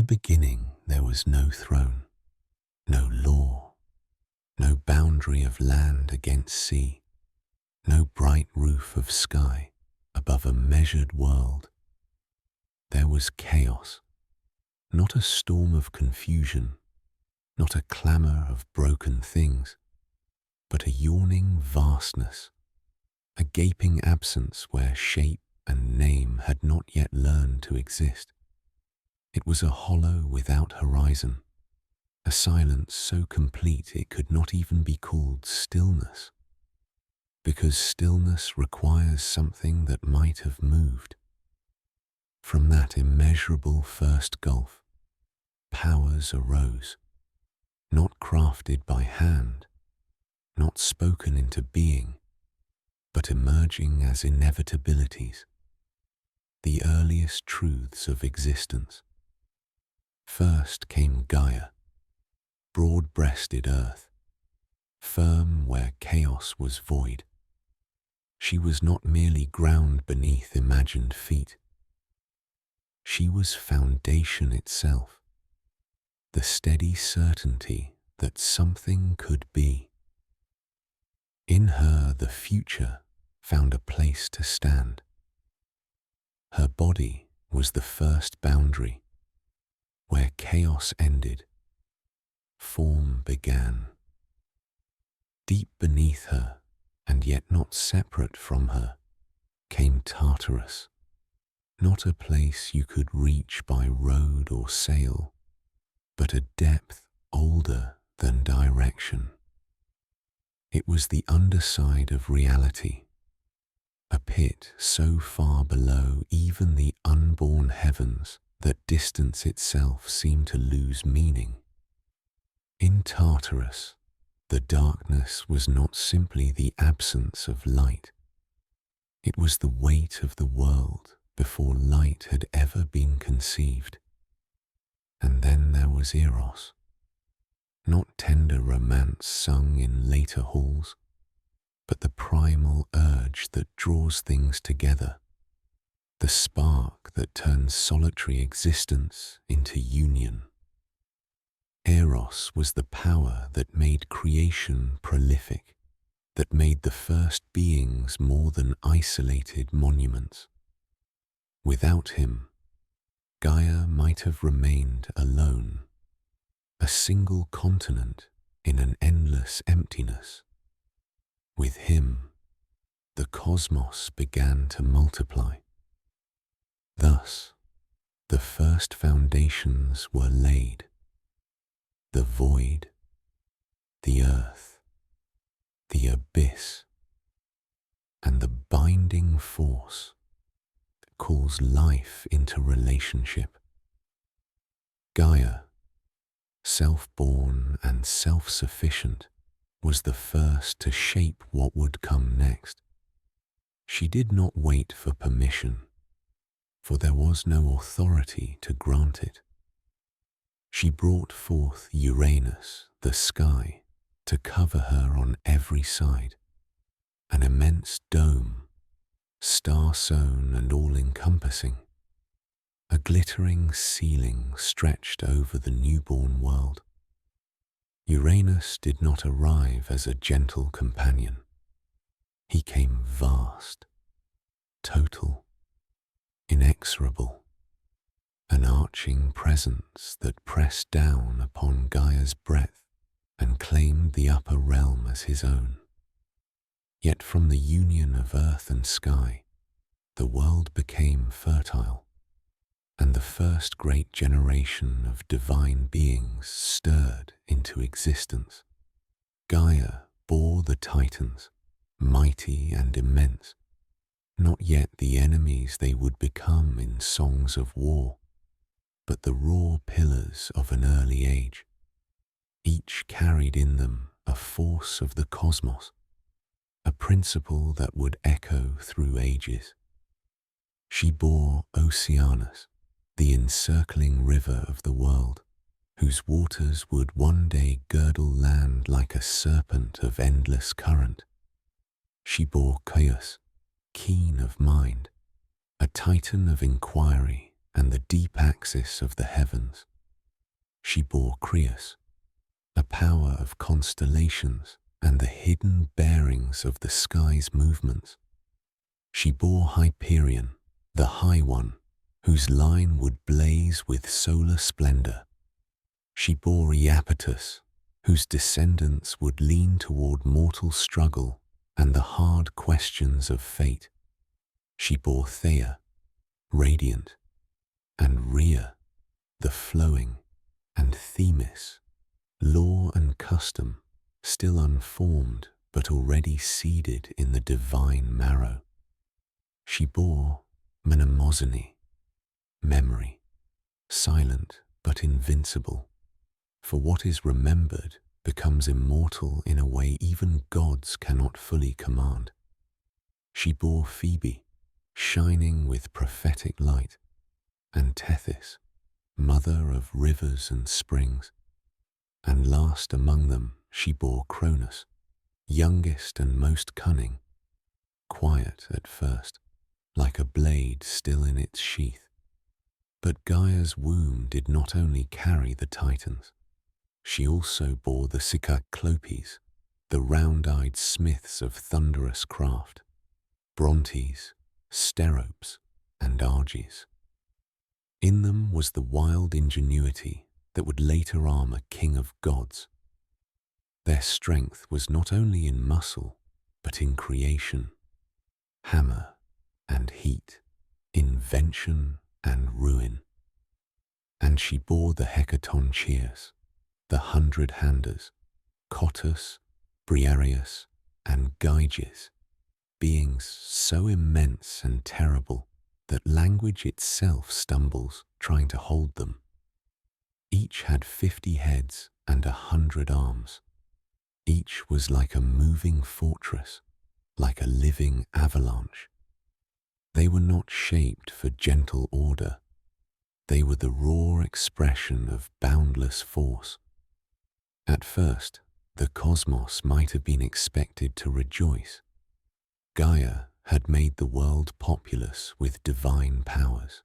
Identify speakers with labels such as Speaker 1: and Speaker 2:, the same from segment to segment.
Speaker 1: beginning there was no throne, no law, no boundary of land against sea, no bright roof of sky above a measured world. There was chaos, not a storm of confusion, not a clamour of broken things, but a yawning vastness, a gaping absence where shape and name had not yet learned to exist. It was a hollow without horizon, a silence so complete it could not even be called stillness, because stillness requires something that might have moved. From that immeasurable first gulf, powers arose, not crafted by hand, not spoken into being, but emerging as inevitabilities, the earliest truths of existence. First came Gaia, broad-breasted earth, firm where chaos was void. She was not merely ground beneath imagined feet. She was foundation itself, the steady certainty that something could be. In her the future found a place to stand. Her body was the first boundary. Where chaos ended, form began. Deep beneath her, and yet not separate from her, came Tartarus, not a place you could reach by road or sail, but a depth older than direction. It was the underside of reality, a pit so far below even the unborn heavens that distance itself seemed to lose meaning. In Tartarus, the darkness was not simply the absence of light. It was the weight of the world before light had ever been conceived. And then there was Eros, not tender romance sung in later halls, but the primal urge that draws things together, the spark that turns solitary existence into union. Eros was the power that made creation prolific, that made the first beings more than isolated monuments. Without him, Gaia might have remained alone, a single continent in an endless emptiness. With him, the cosmos began to multiply. Thus, the first foundations were laid. The void, the earth, the abyss, and the binding force that calls life into relationship. Gaia, self-born and self-sufficient, was the first to shape what would come next. She did not wait for permission, for there was no authority to grant it. She brought forth Uranus, the sky, to cover her on every side, an immense dome, star-sown and all-encompassing, a glittering ceiling stretched over the newborn world. Uranus did not arrive as a gentle companion. He came vast, total, inexorable, an arching presence that pressed down upon Gaia's breadth and claimed the upper realm as his own. Yet from the union of earth and sky, the world became fertile, and the first great generation of divine beings stirred into existence. Gaia bore the Titans, mighty and immense, not yet the enemies they would become in songs of war, but the raw pillars of an early age. Each carried in them a force of the cosmos, a principle that would echo through ages. She bore Oceanus, the encircling river of the world, whose waters would one day girdle land like a serpent of endless current. She bore Chaos, keen of mind, a titan of inquiry and the deep axis of the heavens. She bore Creus, a power of constellations and the hidden bearings of the sky's movements. She bore Hyperion, the High One, whose line would blaze with solar splendor. She bore Iapetus, whose descendants would lean toward mortal struggle and the hard questions of fate. She bore Theia, radiant, and Rhea, the flowing, and Themis, law and custom, still unformed but already seeded in the divine marrow. She bore Mnemosyne, memory, silent but invincible, for what is remembered becomes immortal in a way even gods cannot fully command. She bore Phoebe, shining with prophetic light, and Tethys, mother of rivers and springs, and last among them she bore Cronos, youngest and most cunning, quiet at first, like a blade still in its sheath. But Gaia's womb did not only carry the Titans, she also bore the Cyclopes, the round-eyed smiths of thunderous craft, Brontes, Steropes, and Arges. In them was the wild ingenuity that would later arm a king of gods. Their strength was not only in muscle, but in creation, hammer and heat, invention and ruin. And she bore the Hecatoncheires, the 100-handers, Cottus, Briareus, and Gyges, beings so immense and terrible that language itself stumbles trying to hold them. Each had 50 heads and 100 arms. Each was like a moving fortress, like a living avalanche. They were not shaped for gentle order. They were the raw expression of boundless force. At first, the cosmos might have been expected to rejoice. Gaia had made the world populous with divine powers.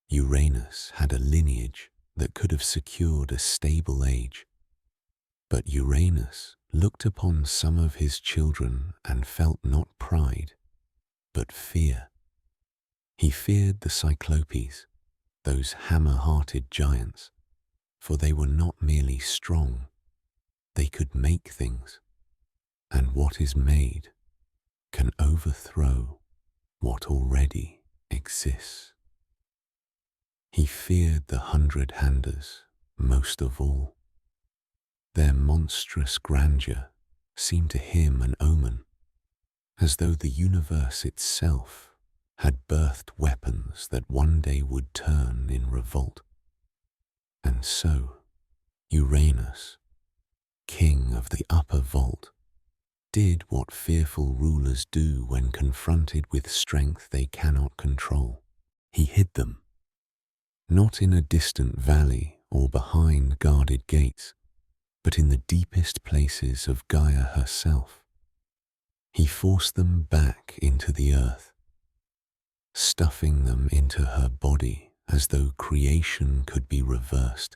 Speaker 1: Uranus had a lineage that could have secured a stable age. But Uranus looked upon some of his children and felt not pride, but fear. He feared the Cyclopes, those hammer-hearted giants, for they were not merely strong, they could make things, and what is made can overthrow what already exists. He feared the 100-handers most of all. Their monstrous grandeur seemed to him an omen, as though the universe itself had birthed weapons that one day would turn in revolt. And so, Uranus, king of the upper vault, did what fearful rulers do when confronted with strength they cannot control. He hid them, not in a distant valley or behind guarded gates, but in the deepest places of Gaia herself. He forced them back into the earth, stuffing them into her body as though creation could be reversed,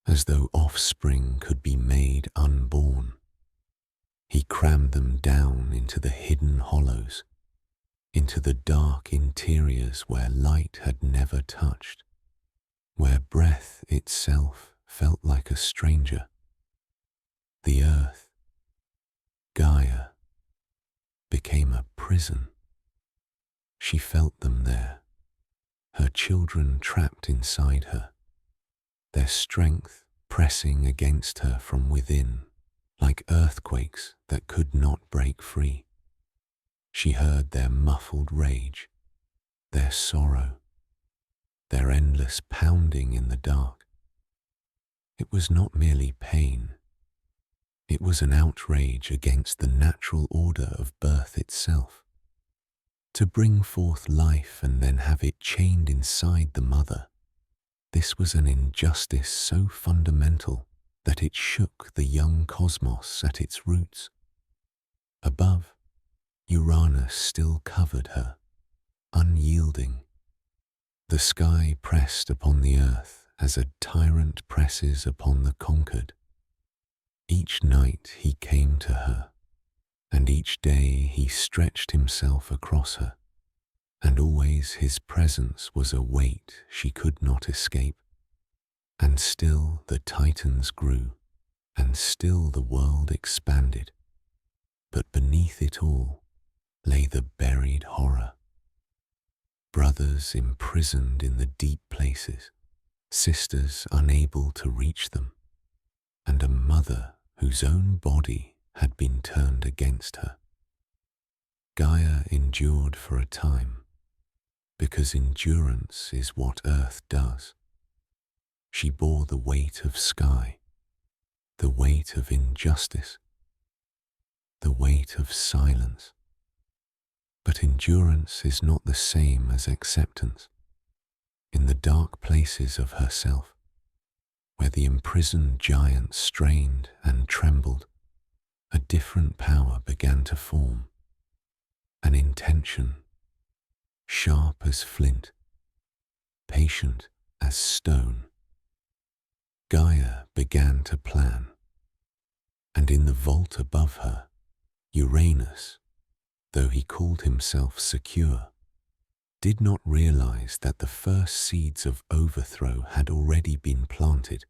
Speaker 1: as though offspring could be made unborn. He crammed them down into the hidden hollows, into the dark interiors where light had never touched, where breath itself felt like a stranger. The earth, Gaia, became a prison. She felt them there, her children trapped inside her, their strength pressing against her from within, like earthquakes that could not break free. She heard their muffled rage, their sorrow, their endless pounding in the dark. It was not merely pain. It was an outrage against the natural order of birth itself. To bring forth life and then have it chained inside the mother, this was an injustice so fundamental that it shook the young cosmos at its roots. Above, Uranus still covered her, unyielding. The sky pressed upon the earth as a tyrant presses upon the conquered. Each night he came to her, and each day he stretched himself across her, and always his presence was a weight she could not escape. And still the Titans grew, and still the world expanded, but beneath it all lay the buried horror. Brothers imprisoned in the deep places, sisters unable to reach them, and a mother whose own body had been turned against her. Gaia endured for a time, because endurance is what earth does. She bore the weight of sky, the weight of injustice, the weight of silence. But endurance is not the same as acceptance. In the dark places of herself, where the imprisoned giant strained and trembled, a different power began to form, an intention, sharp as flint, patient as stone. Gaia began to plan, and in the vault above her, Uranus, though he called himself secure, did not realize that the first seeds of overthrow had already been planted,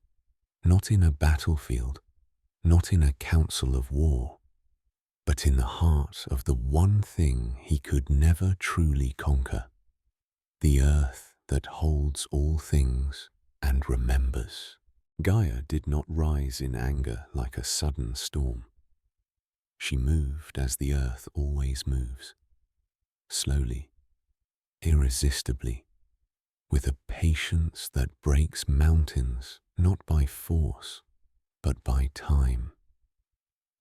Speaker 1: not in a battlefield, not in a council of war, but in the heart of the one thing he could never truly conquer, the earth that holds all things and remembers. Gaia did not rise in anger like a sudden storm. She moved as the earth always moves, slowly, irresistibly, with a patience that breaks mountains not by force, but by time.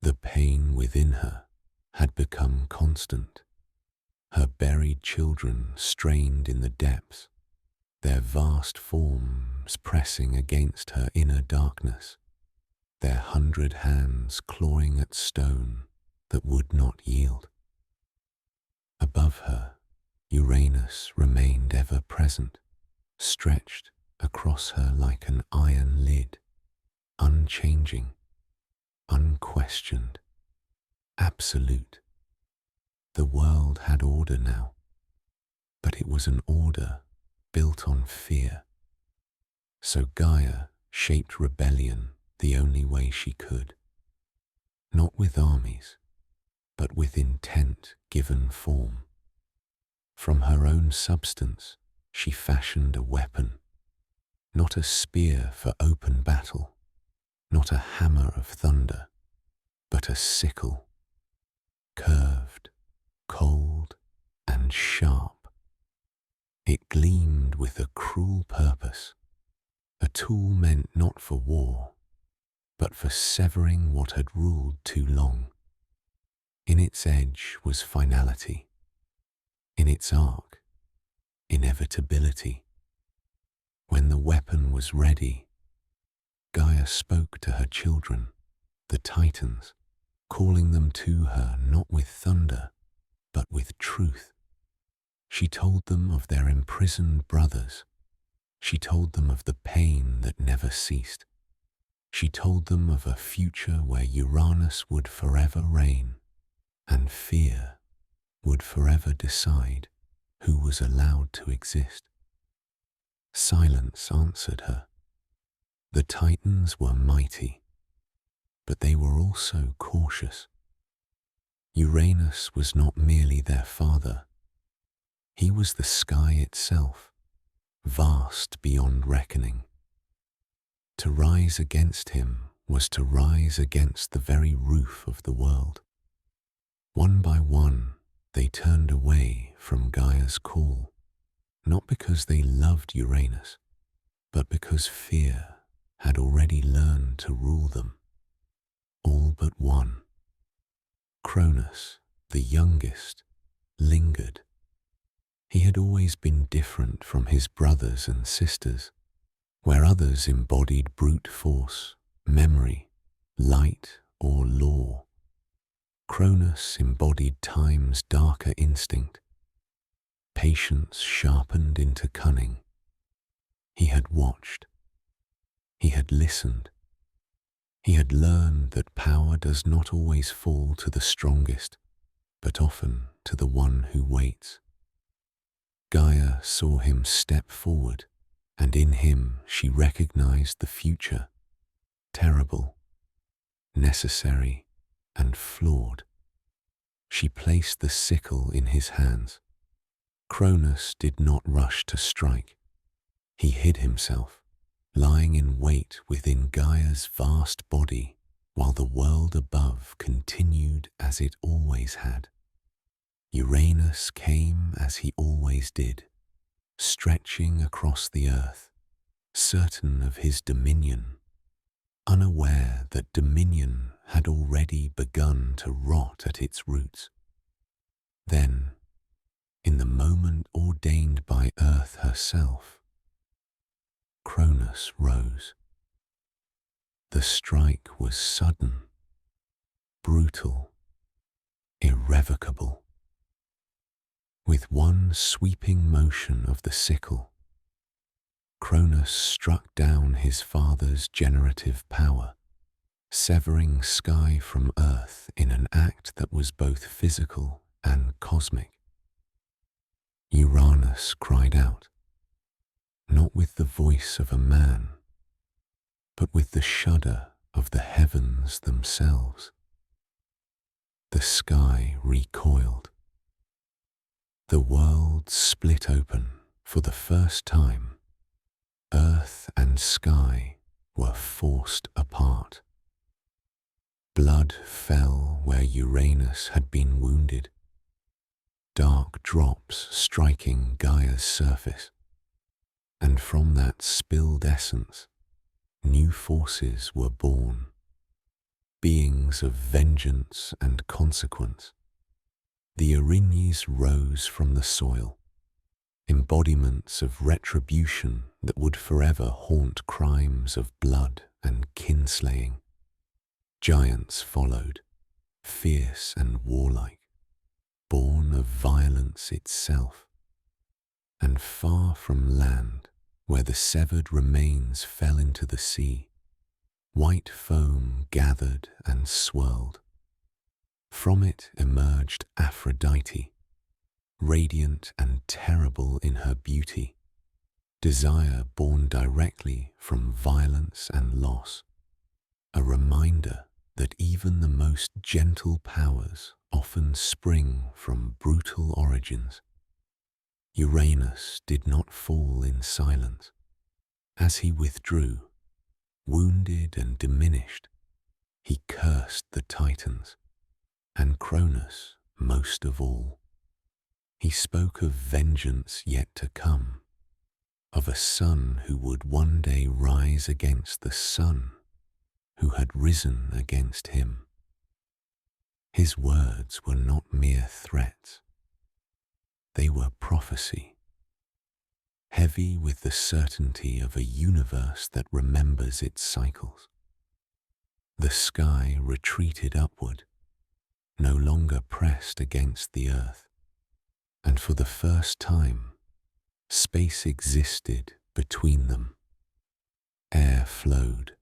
Speaker 1: The pain within her had become constant. Her buried children strained in the depths, their vast forms pressing against her inner darkness, their 100 hands clawing at stone that would not yield. Above her, Uranus remained ever present, stretched across her like an iron lid, unchanging, unquestioned, absolute. The world had order now, but it was an order built on fear. So Gaia shaped rebellion the only way she could, not with armies, but with intent given form. From her own substance, she fashioned a weapon, not a spear for open battle, not a hammer of thunder, but a sickle, curved, cold, and sharp. It gleamed with a cruel purpose, a tool meant not for war, but for severing what had ruled too long. In its edge was finality, in its arc, inevitability. When the weapon was ready, Gaia spoke to her children, the Titans, calling them to her not with thunder, but with truth. She told them of their imprisoned brothers. She told them of the pain that never ceased. She told them of a future where Uranus would forever reign, and fear would forever decide who was allowed to exist. Silence answered her. The Titans were mighty, but they were also cautious. Uranus was not merely their father. He was the sky itself, vast beyond reckoning. To rise against him was to rise against the very roof of the world. One by one, they turned away from Gaia's call, not because they loved Uranus, but because fear had already learned to rule them. All but one. Cronos, the youngest, lingered. He had always been different from his brothers and sisters, where others embodied brute force, memory, light, or law. Cronos embodied time's darker instinct, patience sharpened into cunning. He had watched, had listened. He had learned that power does not always fall to the strongest, but often to the one who waits. Gaia saw him step forward, and in him she recognized the future, terrible, necessary, and flawed. She placed the sickle in his hands. Cronos did not rush to strike. He hid himself, lying in wait within Gaia's vast body, while the world above continued as it always had. Uranus came as he always did, stretching across the earth, certain of his dominion, unaware that dominion had already begun to rot at its roots. Then, in the moment ordained by Earth herself, Cronos rose. The strike was sudden, brutal, irrevocable. With one sweeping motion of the sickle, Cronos struck down his father's generative power, severing sky from earth in an act that was both physical and cosmic. Uranus cried out, not with the voice of a man, but with the shudder of the heavens themselves. The sky recoiled. The world split open for the first time. Earth and sky were forced apart. Blood fell where Uranus had been wounded, dark drops striking Gaia's surface, and from that spilled essence, new forces were born, beings of vengeance and consequence. The Erinyes rose from the soil, embodiments of retribution that would forever haunt crimes of blood and kinslaying. Giants followed, fierce and warlike, born of violence itself. And far from land, where the severed remains fell into the sea, white foam gathered and swirled. From it emerged Aphrodite, radiant and terrible in her beauty, desire born directly from violence and loss, a reminder that even the most gentle powers often spring from brutal origins. Uranus did not fall in silence. As he withdrew, wounded and diminished, he cursed the Titans, and Cronos most of all. He spoke of vengeance yet to come, of a son who would one day rise against the sun who had risen against him. His words were not mere threats. They were prophecy, heavy with the certainty of a universe that remembers its cycles. The sky retreated upward, no longer pressed against the earth, and for the first time, space existed between them. Air flowed.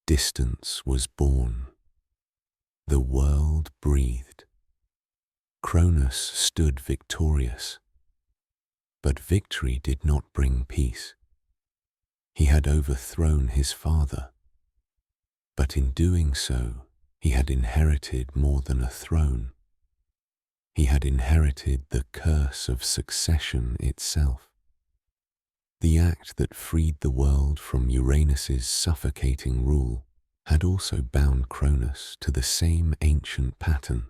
Speaker 1: Distance was born. The world breathed. Cronos stood victorious. But victory did not bring peace. He had overthrown his father. But in doing so, he had inherited more than a throne. He had inherited the curse of succession itself. The act that freed the world from Uranus's suffocating rule had also bound Cronos to the same ancient pattern: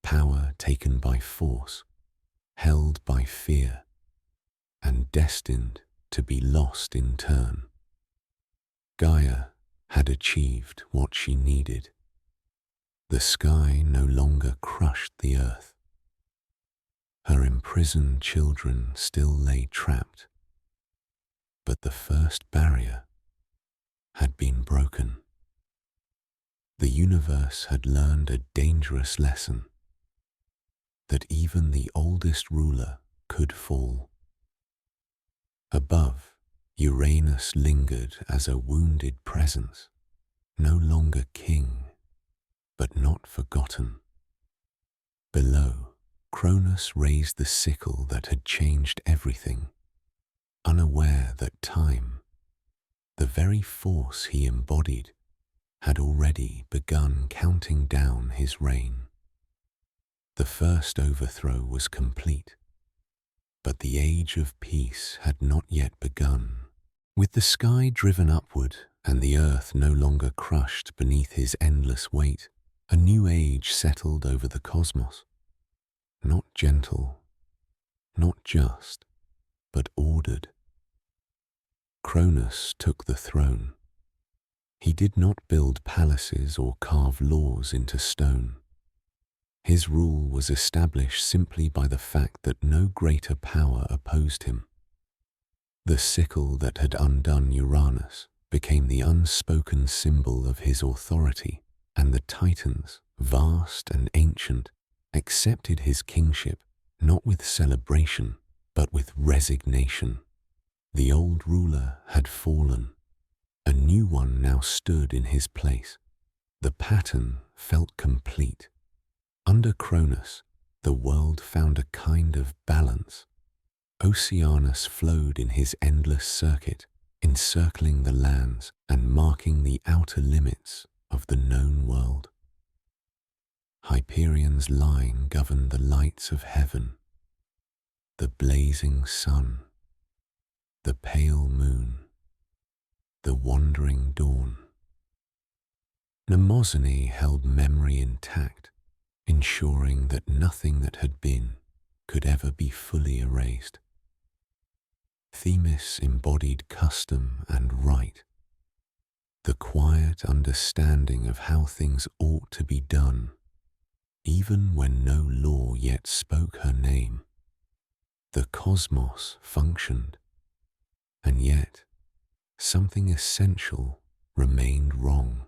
Speaker 1: power taken by force, held by fear, and destined to be lost in turn. Gaia had achieved what she needed. The sky no longer crushed the earth. Her imprisoned children still lay trapped, but the first barrier had been broken. The universe had learned a dangerous lesson, that even the oldest ruler could fall. Above, Uranus lingered as a wounded presence, no longer king, but not forgotten. Below, Cronos raised the sickle that had changed everything, unaware that time, the very force he embodied, had already begun counting down his reign. The first overthrow was complete, but the age of peace had not yet begun. With the sky driven upward and the earth no longer crushed beneath his endless weight, a new age settled over the cosmos. Not gentle, not just, but ordered. Cronos took the throne. He did not build palaces or carve laws into stone. His rule was established simply by the fact that no greater power opposed him. The sickle that had undone Uranus became the unspoken symbol of his authority, and the Titans, vast and ancient, accepted his kingship not with celebration, but with resignation. The old ruler had fallen. A new one now stood in his place. The pattern felt complete. Under Cronos, the world found a kind of balance. Oceanus flowed in his endless circuit, encircling the lands and marking the outer limits of the known world. Hyperion's line governed the lights of heaven, the blazing sun, the pale moon, the wandering dawn. Mnemosyne held memory intact, ensuring that nothing that had been could ever be fully erased. Themis embodied custom and rite, the quiet understanding of how things ought to be done, even when no law yet spoke her name. The cosmos functioned, and yet something essential remained wrong.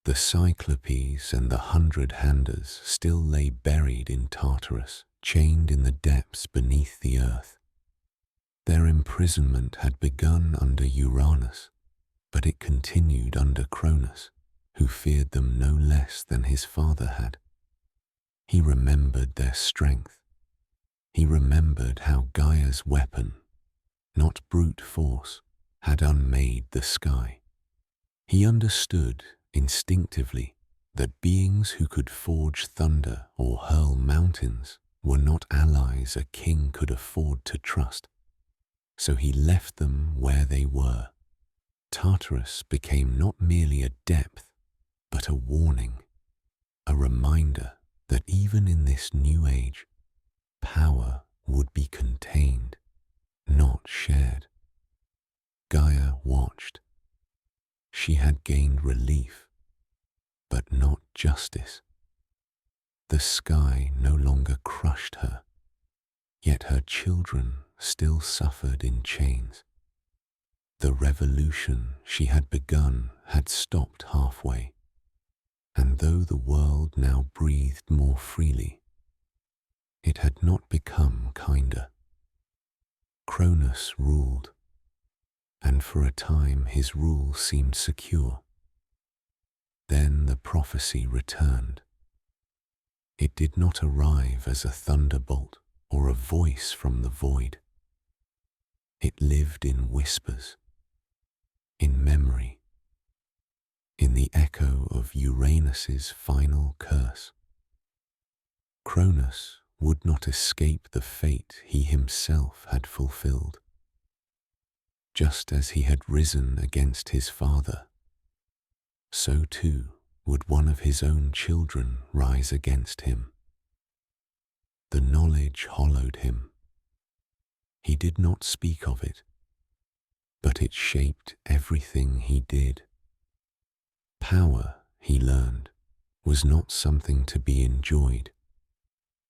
Speaker 1: The Cyclopes and the 100-handers still lay buried in Tartarus, chained in the depths beneath the earth. Their imprisonment had begun under Uranus, but it continued under Cronos, who feared them no less than his father had. He remembered their strength. He remembered how Gaia's weapon, not brute force, had unmade the sky. He understood instinctively that beings who could forge thunder or hurl mountains were not allies a king could afford to trust. So he left them where they were. Tartarus became not merely a depth, but a warning, a reminder that even in this new age, power would be contained, not shared. Gaia watched. She had gained relief, but not justice. The sky no longer crushed her, yet her children still suffered in chains. The revolution she had begun had stopped halfway, and though the world now breathed more freely, it had not become kinder. Cronos ruled, and for a time his rule seemed secure. Then the prophecy returned. It did not arrive as a thunderbolt or a voice from the void. It lived in whispers, in memory, in the echo of Uranus's final curse. Cronos would not escape the fate he himself had fulfilled. Just as he had risen against his father, so too would one of his own children rise against him. The knowledge hollowed him. He did not speak of it, but it shaped everything he did. Power, he learned, was not something to be enjoyed.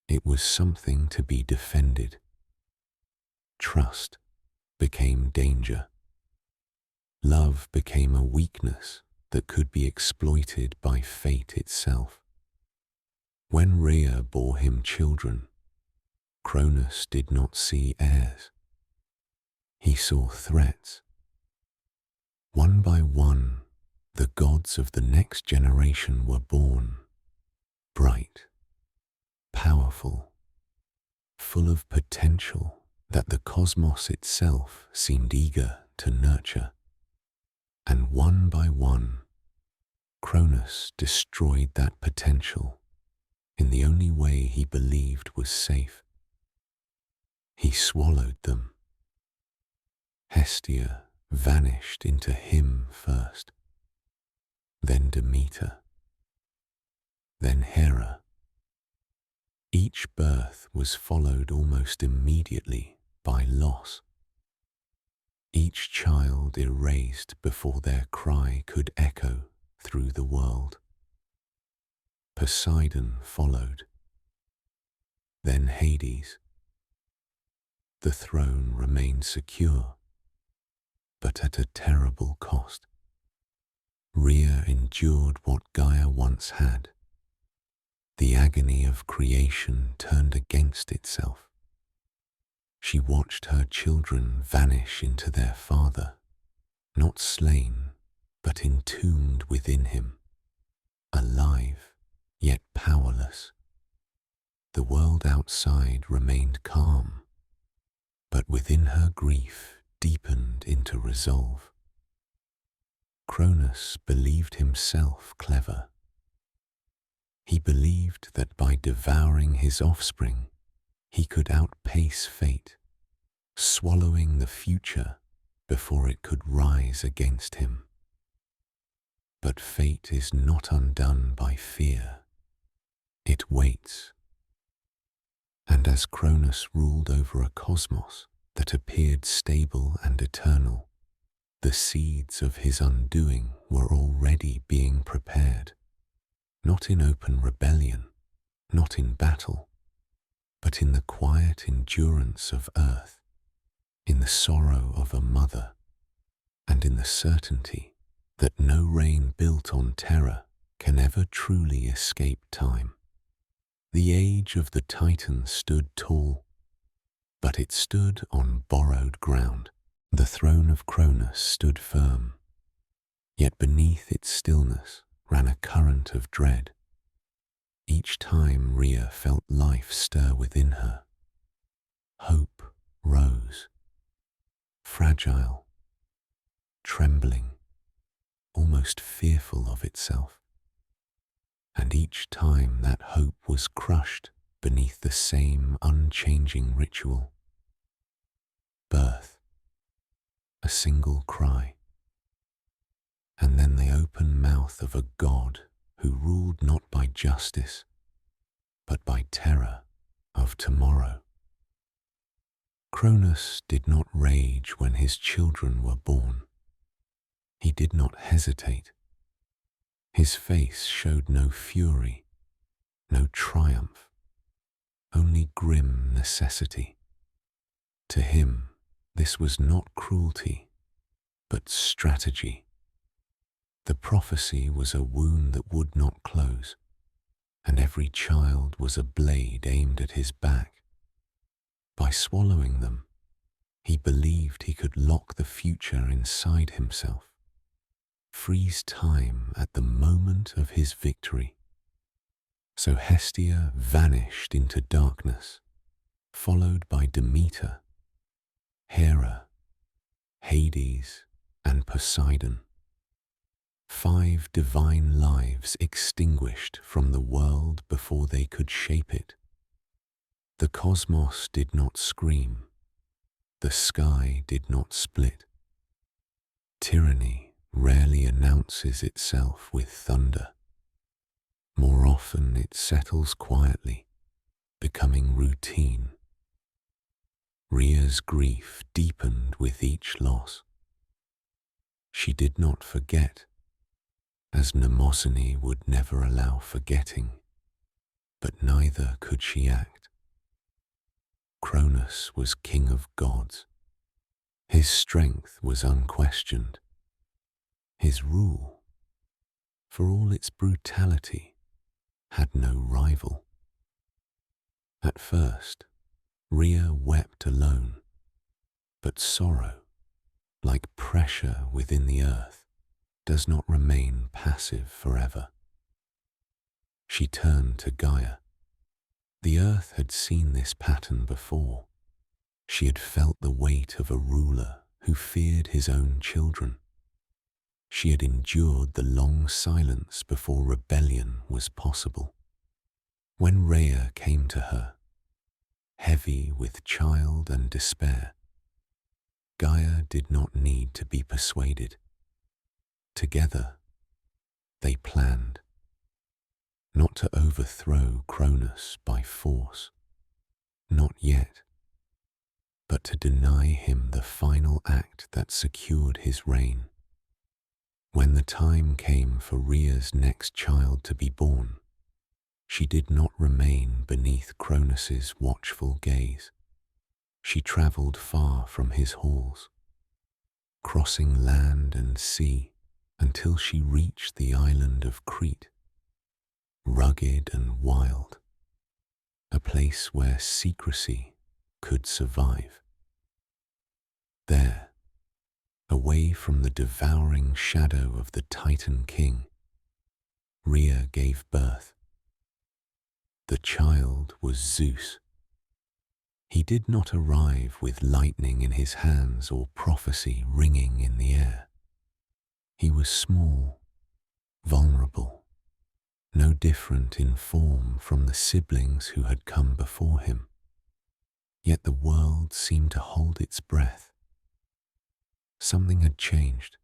Speaker 1: It was something to be defended. Trust became danger. Love became a weakness that could be exploited by fate itself. When Rhea bore him children, Cronos did not see heirs. He saw threats. One by one, the gods of the next generation were born, bright, powerful, full of potential that the cosmos itself seemed eager to nurture. And one by one, Cronos destroyed that potential in the only way he believed was safe. He swallowed them. Hestia vanished into him first, then Demeter, then Hera. Each birth was followed almost immediately by loss. Each child erased before their cry could echo through the world. Poseidon followed, then Hades. The throne remained secure, but at a terrible cost. Rhea endured what Gaia once had. The agony of creation turned against itself. She watched her children vanish into their father, not slain, but entombed within him, alive, yet powerless. The world outside remained calm, but within her grief deepened into resolve. Cronos believed himself clever. He believed that by devouring his offspring, he could outpace fate, swallowing the future before it could rise against him. But fate is not undone by fear. It waits. And as Cronos ruled over a cosmos that appeared stable and eternal, the seeds of his undoing were already being prepared, not in open rebellion, not in battle, but in the quiet endurance of earth, in the sorrow of a mother, and in the certainty that no reign built on terror can ever truly escape time. The age of the Titans stood tall, but it stood on borrowed ground. The throne of Cronos stood firm, yet beneath its stillness ran a current of dread. Each time Rhea felt life stir within her, hope rose, fragile, trembling, almost fearful of itself. And each time that hope was crushed beneath the same unchanging ritual. Birth, a single cry, and then the open mouth of a god who ruled not by justice, but by terror of tomorrow. Cronos did not rage when his children were born. He did not hesitate. His face showed no fury, no triumph, only grim necessity. To him, this was not cruelty, but strategy. The prophecy was a wound that would not close, and every child was a blade aimed at his back. By swallowing them, he believed he could lock the future inside himself, freeze time at the moment of his victory. So Hestia vanished into darkness, followed by Demeter, Hera, Hades, and Poseidon. 5 divine lives extinguished from the world before they could shape it. The cosmos did not scream. The sky did not split. Tyranny rarely announces itself with thunder. More often it settles quietly, becoming routine. Rhea's grief deepened with each loss. She did not forget, as Mnemosyne would never allow forgetting, but neither could she act. Cronos was king of gods. His strength was unquestioned. His rule, for all its brutality, had no rival. At first, Rhea wept alone, But sorrow, like pressure within the earth, does not remain passive forever. She turned to Gaia. The earth had seen this pattern before. She had felt the weight of a ruler who feared his own children. She had endured the long silence before rebellion was possible. When Rhea came to her, heavy with child and despair, Gaia did not need to be persuaded. Together, they planned, not to overthrow Cronos by force, not yet, but to deny him the final act that secured his reign. When the time came for Rhea's next child to be born, she did not remain beneath Cronos's watchful gaze. She travelled far from his halls, crossing land and sea until she reached the island of Crete, rugged and wild, a place where secrecy could survive. There, away from the devouring shadow of the Titan king, Rhea gave birth. The child was Zeus. He did not arrive with lightning in his hands or prophecy ringing in the air. He was small, vulnerable, no different in form from the siblings who had come before him. Yet the world seemed to hold its breath. Something had changed,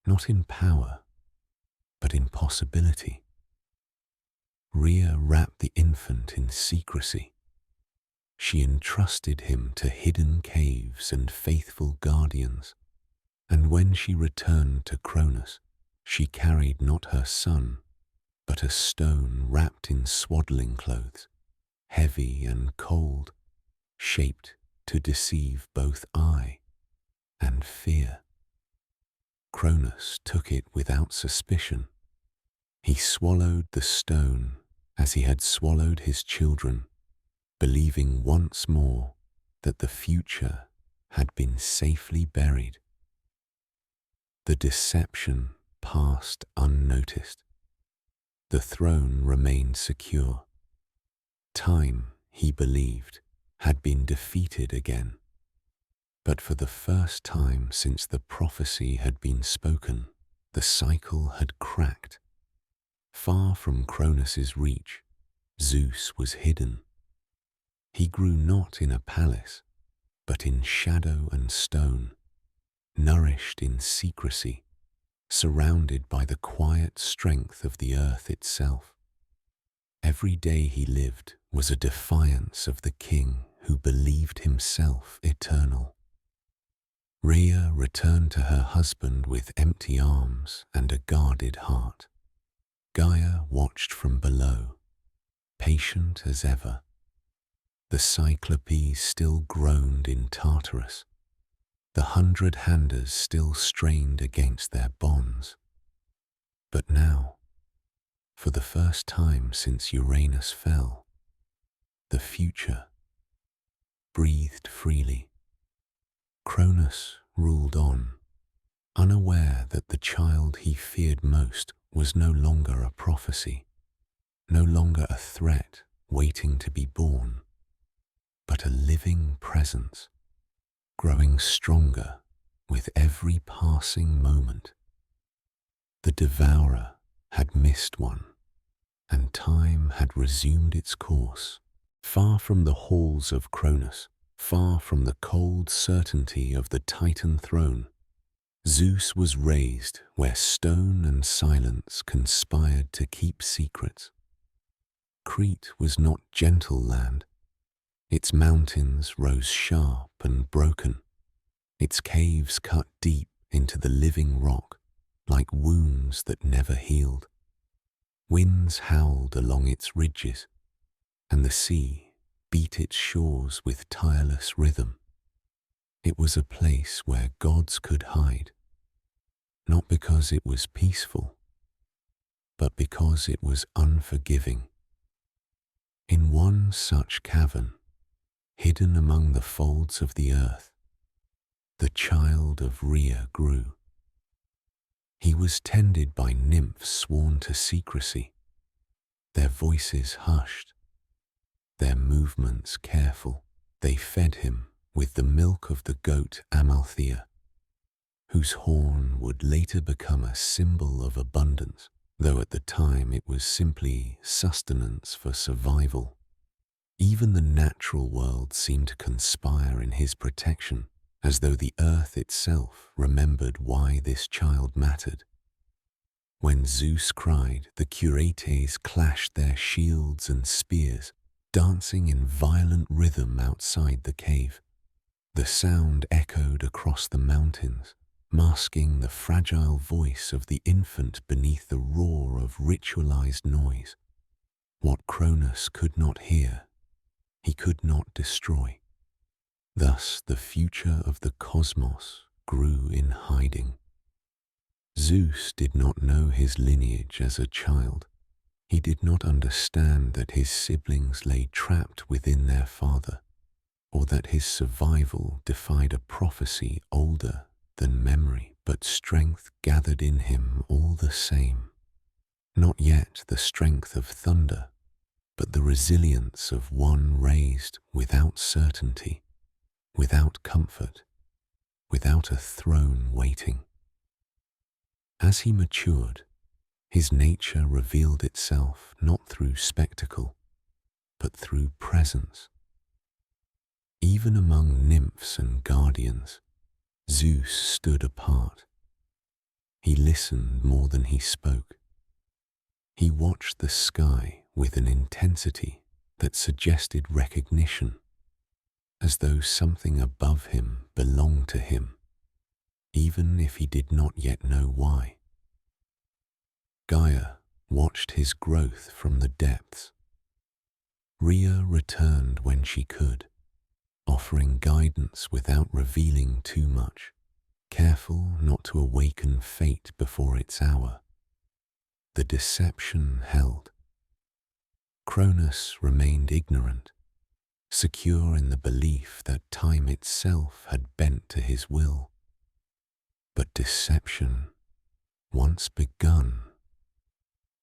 Speaker 1: not in power, but in possibility. Rhea wrapped the infant in secrecy. She entrusted him to hidden caves and faithful guardians, and when she returned to Cronos, she carried not her son, but a stone wrapped in swaddling clothes, heavy and cold, shaped to deceive both eye and fear. Cronos took it without suspicion. He swallowed the stone as he had swallowed his children, believing once more that the future had been safely buried. The deception passed unnoticed. The throne remained secure. Time, he believed, had been defeated again. But for the first time since the prophecy had been spoken, the cycle had cracked. Far from Cronos's reach, Zeus was hidden. He grew not in a palace, but in shadow and stone, nourished in secrecy, surrounded by the quiet strength of the earth itself. Every day he lived was a defiance of the king who believed himself eternal. Rhea returned to her husband with empty arms and a guarded heart. Gaia watched from below, patient as ever. The Cyclopes still groaned in Tartarus. The 100-handers still strained against their bonds. But now, for the first time since Uranus fell, the future breathed freely. Cronos ruled on, unaware that the child he feared most was no longer a prophecy, no longer a threat waiting to be born, but a living presence, growing stronger with every passing moment. The Devourer had missed one, and time had resumed its course, far from the halls of Cronos, far from the cold certainty of the Titan throne. Zeus was raised where stone and silence conspired to keep secrets. Crete was not gentle land. Its mountains rose sharp and broken, its caves cut deep into the living rock like wounds that never healed. Winds howled along its ridges, and the sea beat its shores with tireless rhythm. It was a place where gods could hide, not because it was peaceful, but because it was unforgiving. In one such cavern, hidden among the folds of the earth, the child of Rhea grew. He was tended by nymphs sworn to secrecy, their voices hushed, their movements careful. They fed him with the milk of the goat Amalthea, whose horn would later become a symbol of abundance, though at the time it was simply sustenance for survival. Even the natural world seemed to conspire in his protection, as though the earth itself remembered why this child mattered. When Zeus cried, the Curetes clashed their shields and spears, dancing in violent rhythm outside the cave. The sound echoed across the mountains, masking the fragile voice of the infant beneath the roar of ritualized noise. What Cronos could not hear, he could not destroy. Thus the future of the cosmos grew in hiding. Zeus did not know his lineage as a child. He did not understand that his siblings lay trapped within their father, or that his survival defied a prophecy older than memory, but strength gathered in him all the same. Not yet the strength of thunder, but the resilience of one raised without certainty, without comfort, without a throne waiting. As he matured, his nature revealed itself not through spectacle, but through presence. Even among nymphs and guardians, Zeus stood apart. He listened more than he spoke. He watched the sky with an intensity that suggested recognition, as though something above him belonged to him, even if he did not yet know why. Gaia watched his growth from the depths. Rhea returned when she could, offering guidance without revealing too much, careful not to awaken fate before its hour. The deception held. Cronos remained ignorant, secure in the belief that time itself had bent to his will. But deception, once begun,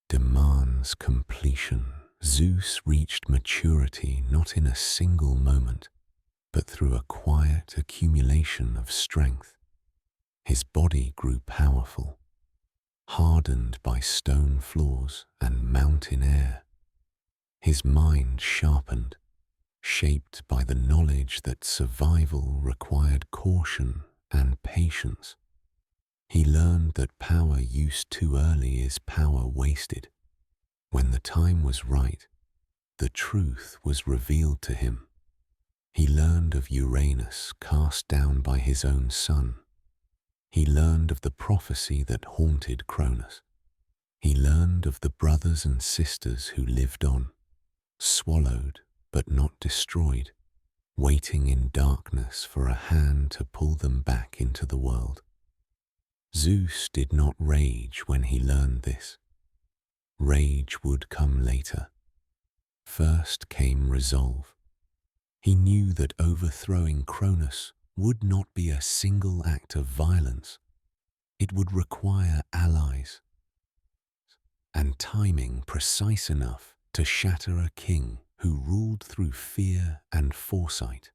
Speaker 1: demands completion. Zeus reached maturity not in a single moment, but through a quiet accumulation of strength. His body grew powerful, hardened by stone floors and mountain air. His mind sharpened, shaped by the knowledge that survival required caution and patience. He learned that power used too early is power wasted. When the time was right, the truth was revealed to him. He learned of Uranus cast down by his own son. He learned of the prophecy that haunted Cronos. He learned of the brothers and sisters who lived on, swallowed but not destroyed, waiting in darkness for a hand to pull them back into the world. Zeus did not rage when he learned this. Rage would come later. First came resolve. He knew that overthrowing Cronos would not be a single act of violence. It would require allies and timing precise enough to shatter a king who ruled through fear and foresight.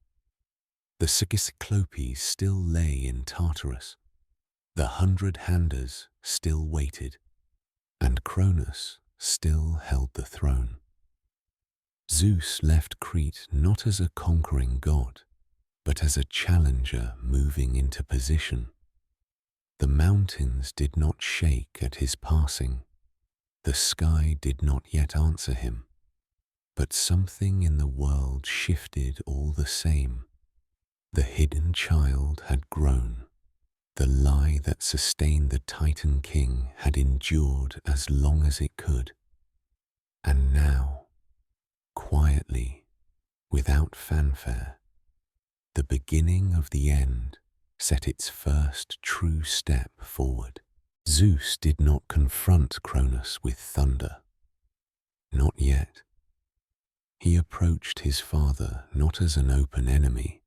Speaker 1: The Cyclopes still lay in Tartarus. The 100-handers still waited, and Cronos still held the throne. Zeus left Crete not as a conquering god, but as a challenger moving into position. The mountains did not shake at his passing. The sky did not yet answer him, but something in the world shifted all the same. The hidden child had grown. The lie that sustained the Titan king had endured as long as it could. And now, quietly, without fanfare, the beginning of the end set its first true step forward. Zeus did not confront Cronos with thunder. Not yet. He approached his father not as an open enemy,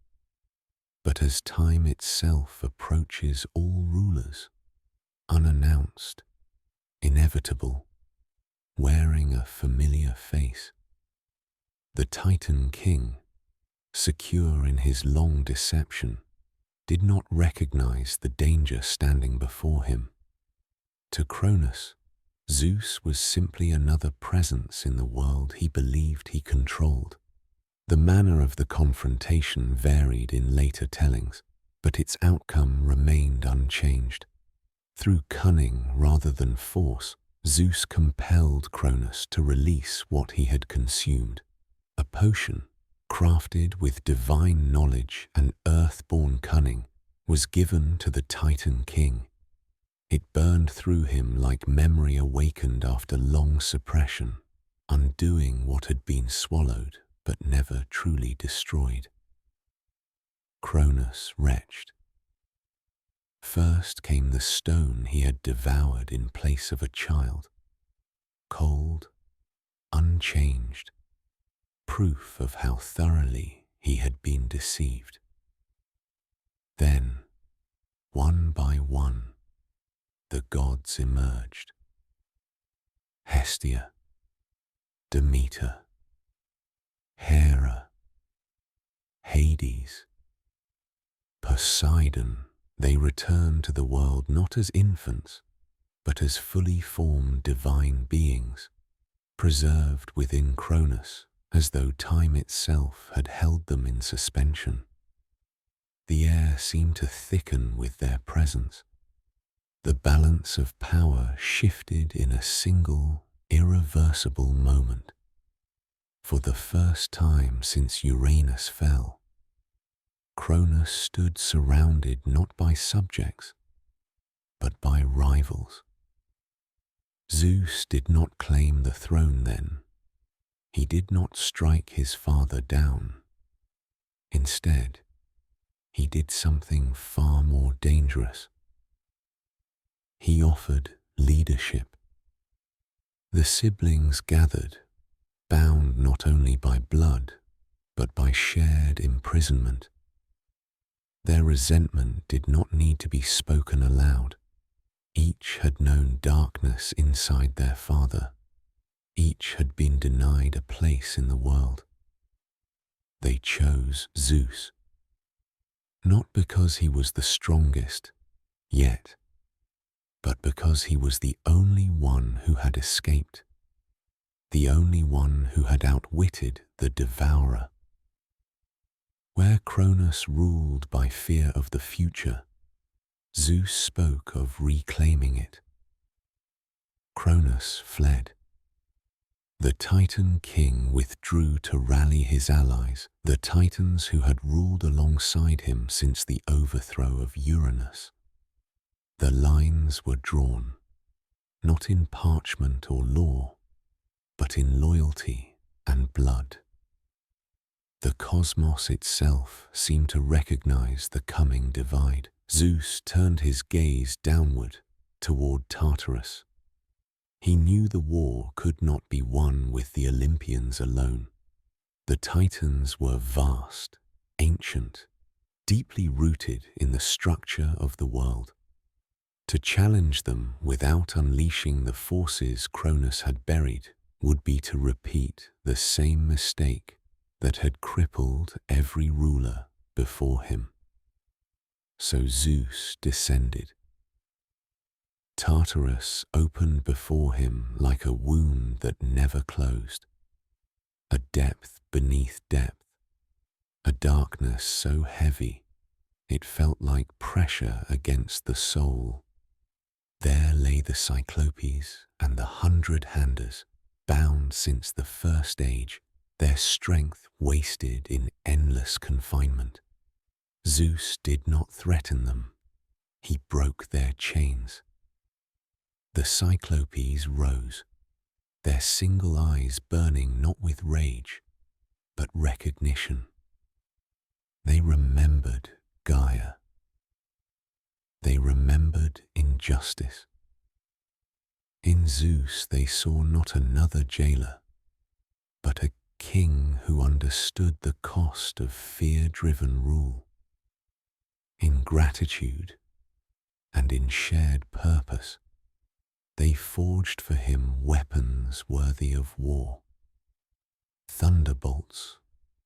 Speaker 1: But as time itself approaches all rulers, unannounced, inevitable, wearing a familiar face, the Titan king, secure in his long deception, did not recognize the danger standing before him. To Cronos, Zeus was simply another presence in the world he believed he controlled. The manner of the confrontation varied in later tellings, but its outcome remained unchanged. Through cunning rather than force, Zeus compelled Cronos to release what he had consumed. A potion, crafted with divine knowledge and earth-born cunning, was given to the Titan king. It burned through him like memory awakened after long suppression, undoing what had been swallowed but never truly destroyed. Cronos retched. First came the stone he had devoured in place of a child, cold, unchanged, proof of how thoroughly he had been deceived. Then, one by one, the gods emerged. Hestia, Demeter, Hera, Hades, Poseidon. They returned to the world not as infants, but as fully formed divine beings, preserved within Cronos as though time itself had held them in suspension. The air seemed to thicken with their presence. The balance of power shifted in a single, irreversible moment. For the first time since Uranus fell, Cronos stood surrounded not by subjects, but by rivals. Zeus did not claim the throne then. He did not strike his father down. Instead, he did something far more dangerous. He offered leadership. The siblings gathered, bound not only by blood, but by shared imprisonment. Their resentment did not need to be spoken aloud. Each had known darkness inside their father. Each had been denied a place in the world. They chose Zeus. Not because he was the strongest, yet, but because he was the only one who had escaped, the only one who had outwitted the Devourer. Where Cronos ruled by fear of the future, Zeus spoke of reclaiming it. Cronos fled. The Titan king withdrew to rally his allies, the Titans who had ruled alongside him since the overthrow of Uranus. The lines were drawn, not in parchment or law, but in loyalty and blood. The cosmos itself seemed to recognize the coming divide. Zeus turned his gaze downward toward Tartarus. He knew the war could not be won with the Olympians alone. The Titans were vast, ancient, deeply rooted in the structure of the world. To challenge them without unleashing the forces Cronos had buried would be to repeat the same mistake that had crippled every ruler before him. So Zeus descended. Tartarus opened before him like a wound that never closed, a depth beneath depth, a darkness so heavy it felt like pressure against the soul. There lay the Cyclopes and the 100-handers, bound since the first age, their strength wasted in endless confinement. Zeus did not threaten them. He broke their chains. The Cyclopes rose, their single eyes burning not with rage, but recognition. They remembered Gaia. They remembered injustice. In Zeus they saw not another jailer, but a king who understood the cost of fear-driven rule. in gratitude, and in shared purpose, they forged for him weapons worthy of war. Thunderbolts,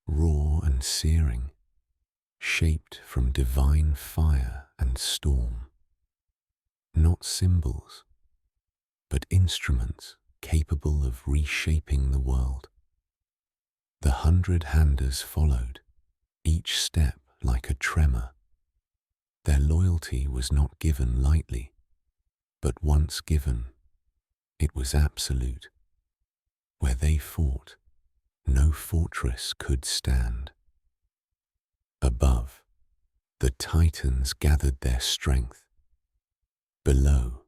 Speaker 1: raw and searing, shaped from divine fire and storm. Not symbols, but instruments capable of reshaping the world. The 100-handers followed, each step like a tremor. Their loyalty was not given lightly, but once given, it was absolute. Where they fought, no fortress could stand. Above, the Titans gathered their strength. Below,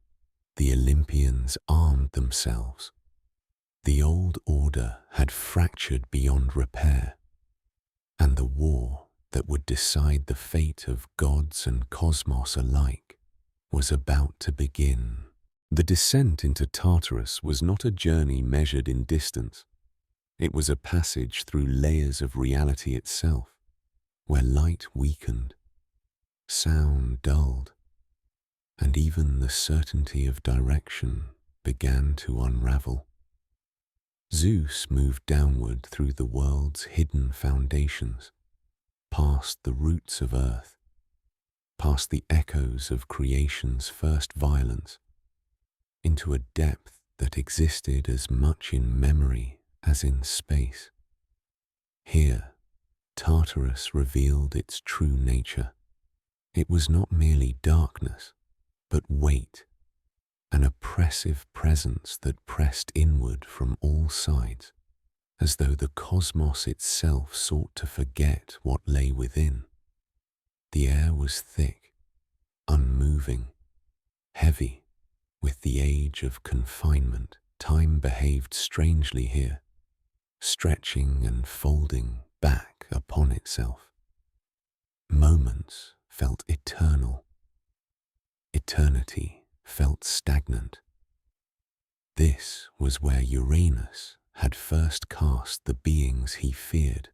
Speaker 1: the Olympians armed themselves. The old order had fractured beyond repair, and the war that would decide the fate of gods and cosmos alike was about to begin. The descent into Tartarus was not a journey measured in distance. It was a passage through layers of reality itself, where light weakened, sound dulled, and even the certainty of direction began to unravel. Zeus moved downward through the world's hidden foundations, past the roots of earth, past the echoes of creation's first violence, into a depth that existed as much in memory as in space. Here, Tartarus revealed its true nature. It was not merely darkness, but weight, an oppressive presence that pressed inward from all sides, as though the cosmos itself sought to forget what lay within. The air was thick, unmoving, heavy. With the age of confinement, time behaved strangely here, stretching and folding back upon itself. Moments felt eternal. Eternity felt stagnant. This was where Uranus had first cast the beings he feared.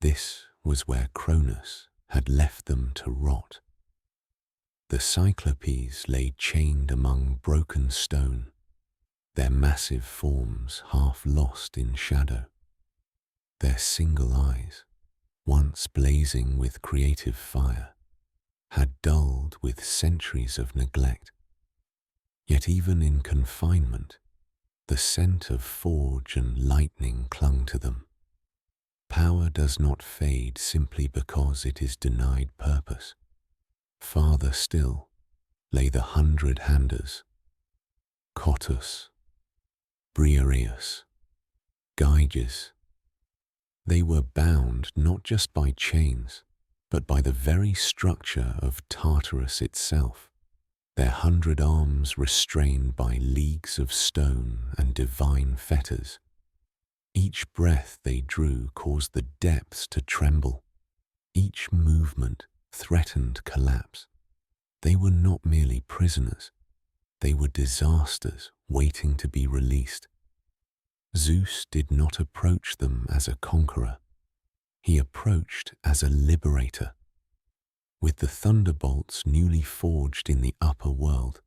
Speaker 1: This was where Cronos had left them to rot. The Cyclopes lay chained among broken stone, their massive forms half lost in shadow. Their single eyes, once blazing with creative fire, had dulled with centuries of neglect. Yet even in confinement, the scent of forge and lightning clung to them. Power does not fade simply because it is denied purpose. Farther still lay the 100-handers, Cottus, Briareus, Gyges. They were bound not just by chains, but by the very structure of Tartarus itself, their 100 arms restrained by leagues of stone and divine fetters. Each breath they drew caused the depths to tremble. Each movement threatened collapse. They were not merely prisoners, they were disasters waiting to be released. Zeus did not approach them as a conqueror. He approached as a liberator. With the thunderbolts newly forged in the upper world,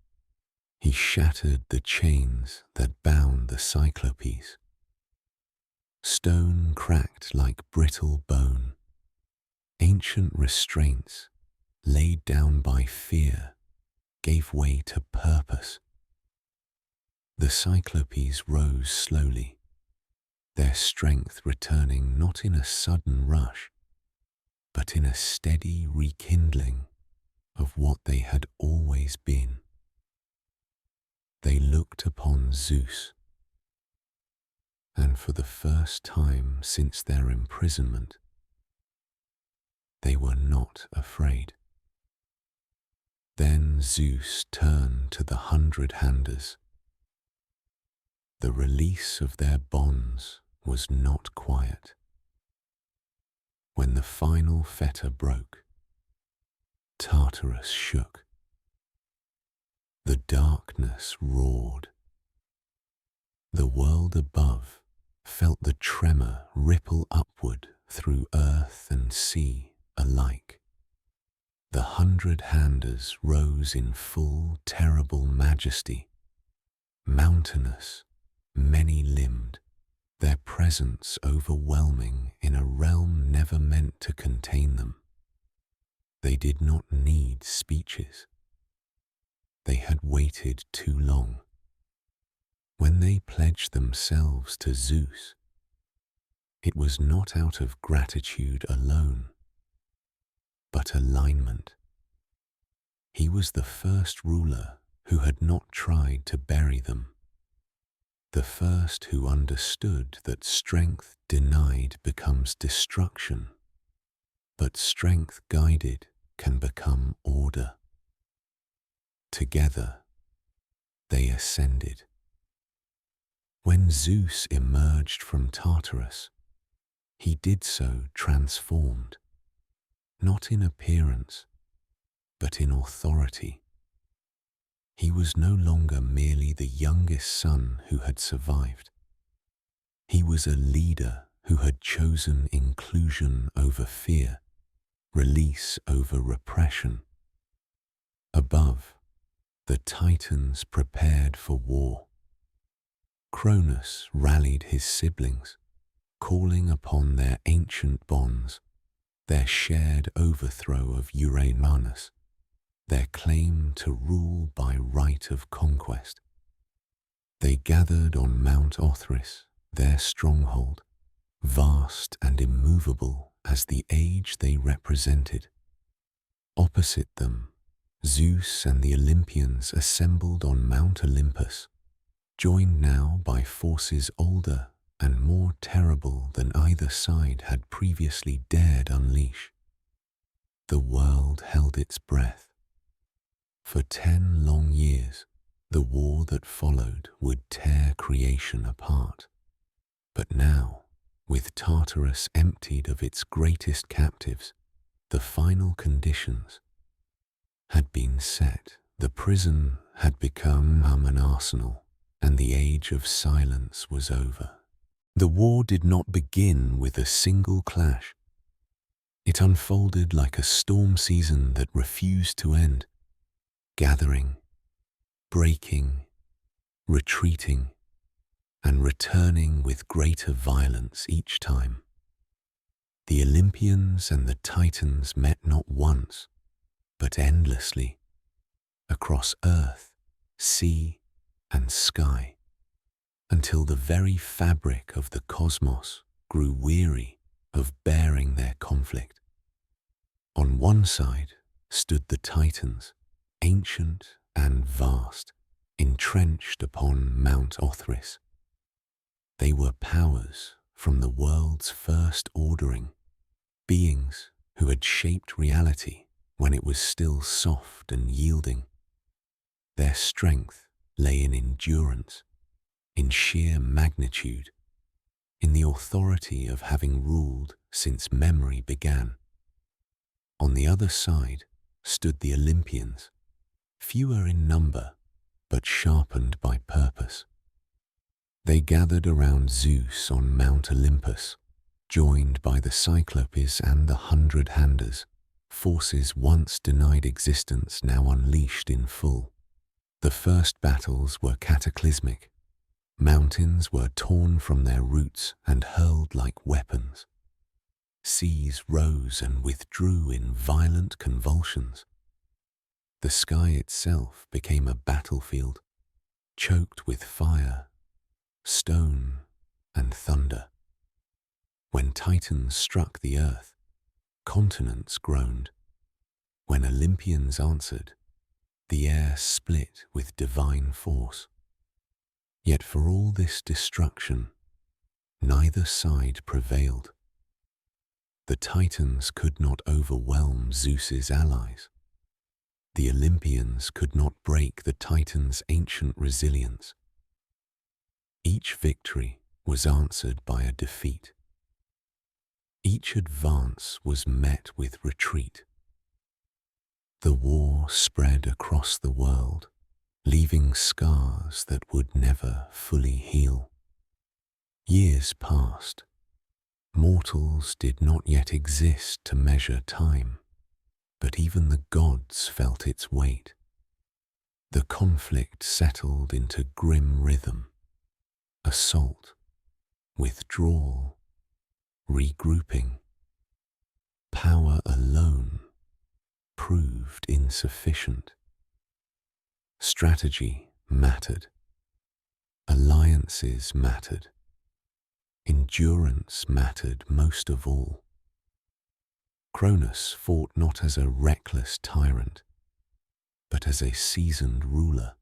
Speaker 1: he shattered the chains that bound the Cyclopes. Stone cracked like brittle bone. Ancient restraints, laid down by fear, gave way to purpose. The Cyclopes rose slowly, their strength returning not in a sudden rush, but in a steady rekindling of what they had always been. They looked upon Zeus, and for the first time since their imprisonment, they were not afraid. Then Zeus turned to the 100-handers. The release of their bonds was not quiet. When the final fetter broke, Tartarus shook. The darkness roared. The world above felt the tremor ripple upward through earth and sea alike. the 100-handers rose in full terrible majesty, mountainous, many-limbed, their presence overwhelming in a realm never meant to contain them. They did not need speeches. They had waited too long. When they pledged themselves to Zeus, it was not out of gratitude alone, but alignment. He was the first ruler who had not tried to bury them, the first who understood that strength denied becomes destruction, but strength guided can become order. Together, they ascended. When Zeus emerged from Tartarus, he did so transformed, not in appearance, but in authority. He was no longer merely the youngest son who had survived. He was a leader who had chosen inclusion over fear, release over repression. Above, the Titans prepared for war. Cronos rallied his siblings, calling upon their ancient bonds, their shared overthrow of Uranus, their claim to rule by right of conquest. They gathered on Mount Othrys, their stronghold, vast and immovable as the age they represented. Opposite them, Zeus and the Olympians assembled on Mount Olympus, joined now by forces older and more terrible than either side had previously dared unleash. The world held its breath. For 10 long years, the war that followed would tear creation apart. But now, with Tartarus emptied of its greatest captives, the final conditions had been set. The prison had become an arsenal, and the age of silence was over. The war did not begin with a single clash. It unfolded like a storm season that refused to end, gathering, breaking, retreating, and returning with greater violence each time. The Olympians and the Titans met not once, but endlessly, across earth, sea, and sky, until the very fabric of the cosmos grew weary of bearing their conflict. On one side stood the Titans, ancient and vast, entrenched upon Mount Othrys. They were powers from the world's first ordering, beings who had shaped reality when it was still soft and yielding. Their strength lay in endurance, in sheer magnitude, in the authority of having ruled since memory began. On the other side stood the Olympians, fewer in number, but sharpened by purpose. They gathered around Zeus on Mount Olympus, joined by the Cyclopes and the 100-handers, forces once denied existence now unleashed in full. The first battles were cataclysmic. Mountains were torn from their roots and hurled like weapons. Seas rose and withdrew in violent convulsions. The sky itself became a battlefield, choked with fire, stone, and thunder. When Titans struck the earth, continents groaned. When Olympians answered, the air split with divine force. Yet for all this destruction, neither side prevailed. The Titans could not overwhelm Zeus's allies. The Olympians could not break the Titans' ancient resilience. Each victory was answered by a defeat. Each advance was met with retreat. The war spread across the world, leaving scars that would never fully heal. Years passed. Mortals did not yet exist to measure time. but even the gods felt its weight. The conflict settled into grim rhythm, assault, withdrawal, regrouping. Power alone proved insufficient. Strategy mattered. Alliances mattered. Endurance mattered most of all. Cronos fought not as a reckless tyrant, but as a seasoned ruler.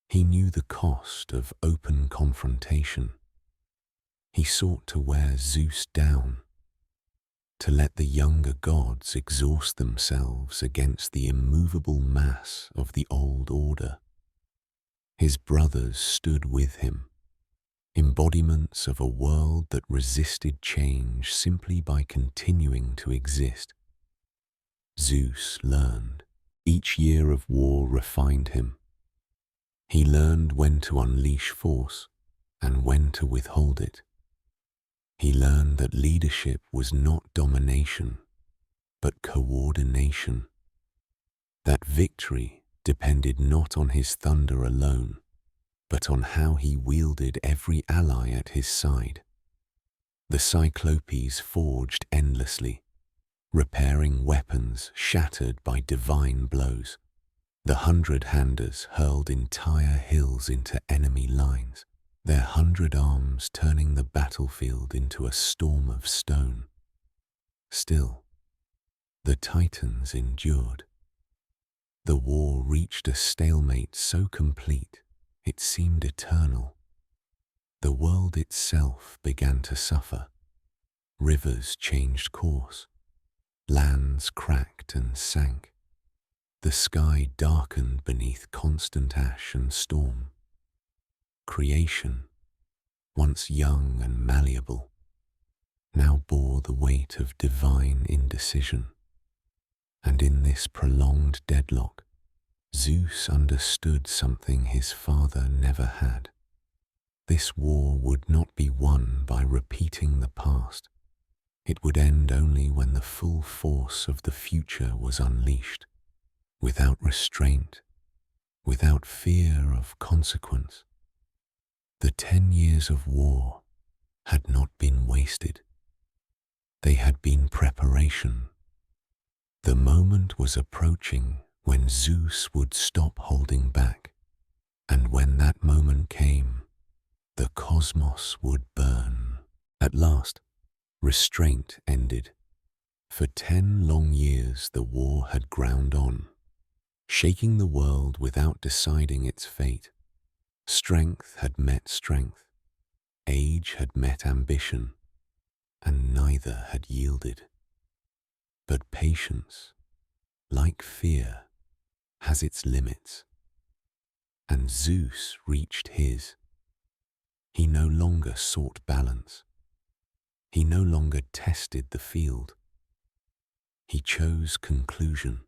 Speaker 1: He knew the cost of open confrontation. He sought to wear Zeus down, to let the younger gods exhaust themselves against the immovable mass of the old order. His brothers stood with him, embodiments of a world that resisted change simply by continuing to exist. Zeus learned. Each year of war refined him. He learned when to unleash force and when to withhold it. He learned that leadership was not domination, but coordination. That victory depended not on his thunder alone, but on how he wielded every ally at his side. The Cyclopes forged endlessly, repairing weapons shattered by divine blows. The 100-handers hurled entire hills into enemy lines, their 100 arms turning the battlefield into a storm of stone. Still, the Titans endured. The war reached a stalemate so complete it seemed eternal. The world itself began to suffer. Rivers changed course. Lands cracked and sank. The sky darkened beneath constant ash and storm. Creation, once young and malleable, now bore the weight of divine indecision. And in this prolonged deadlock, Zeus understood something his father never had. This war would not be won by repeating the past. It would end only when the full force of the future was unleashed, without restraint, without fear of consequence. The 10 years of war had not been wasted. They had been preparation. The moment was approaching when Zeus would stop holding back, and when that moment came, the cosmos would burn. At last, restraint ended. For 10 long years the war had ground on, shaking the world without deciding its fate. Strength had met strength, age had met ambition, and neither had yielded. But patience, like fear, has its limits, and Zeus reached his. He no longer sought balance. He no longer tested the field. He chose conclusion.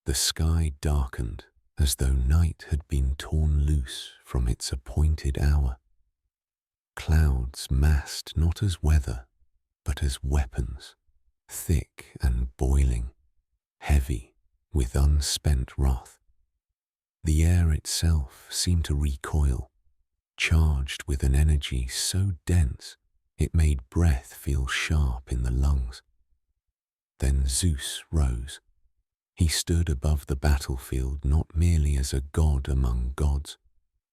Speaker 1: The sky darkened as though night had been torn loose from its appointed hour. Clouds massed not as weather, but as weapons, thick and boiling, heavy with unspent wrath. The air itself seemed to recoil, charged with an energy so dense it made breath feel sharp in the lungs. Then Zeus rose. He stood above the battlefield not merely as a god among gods,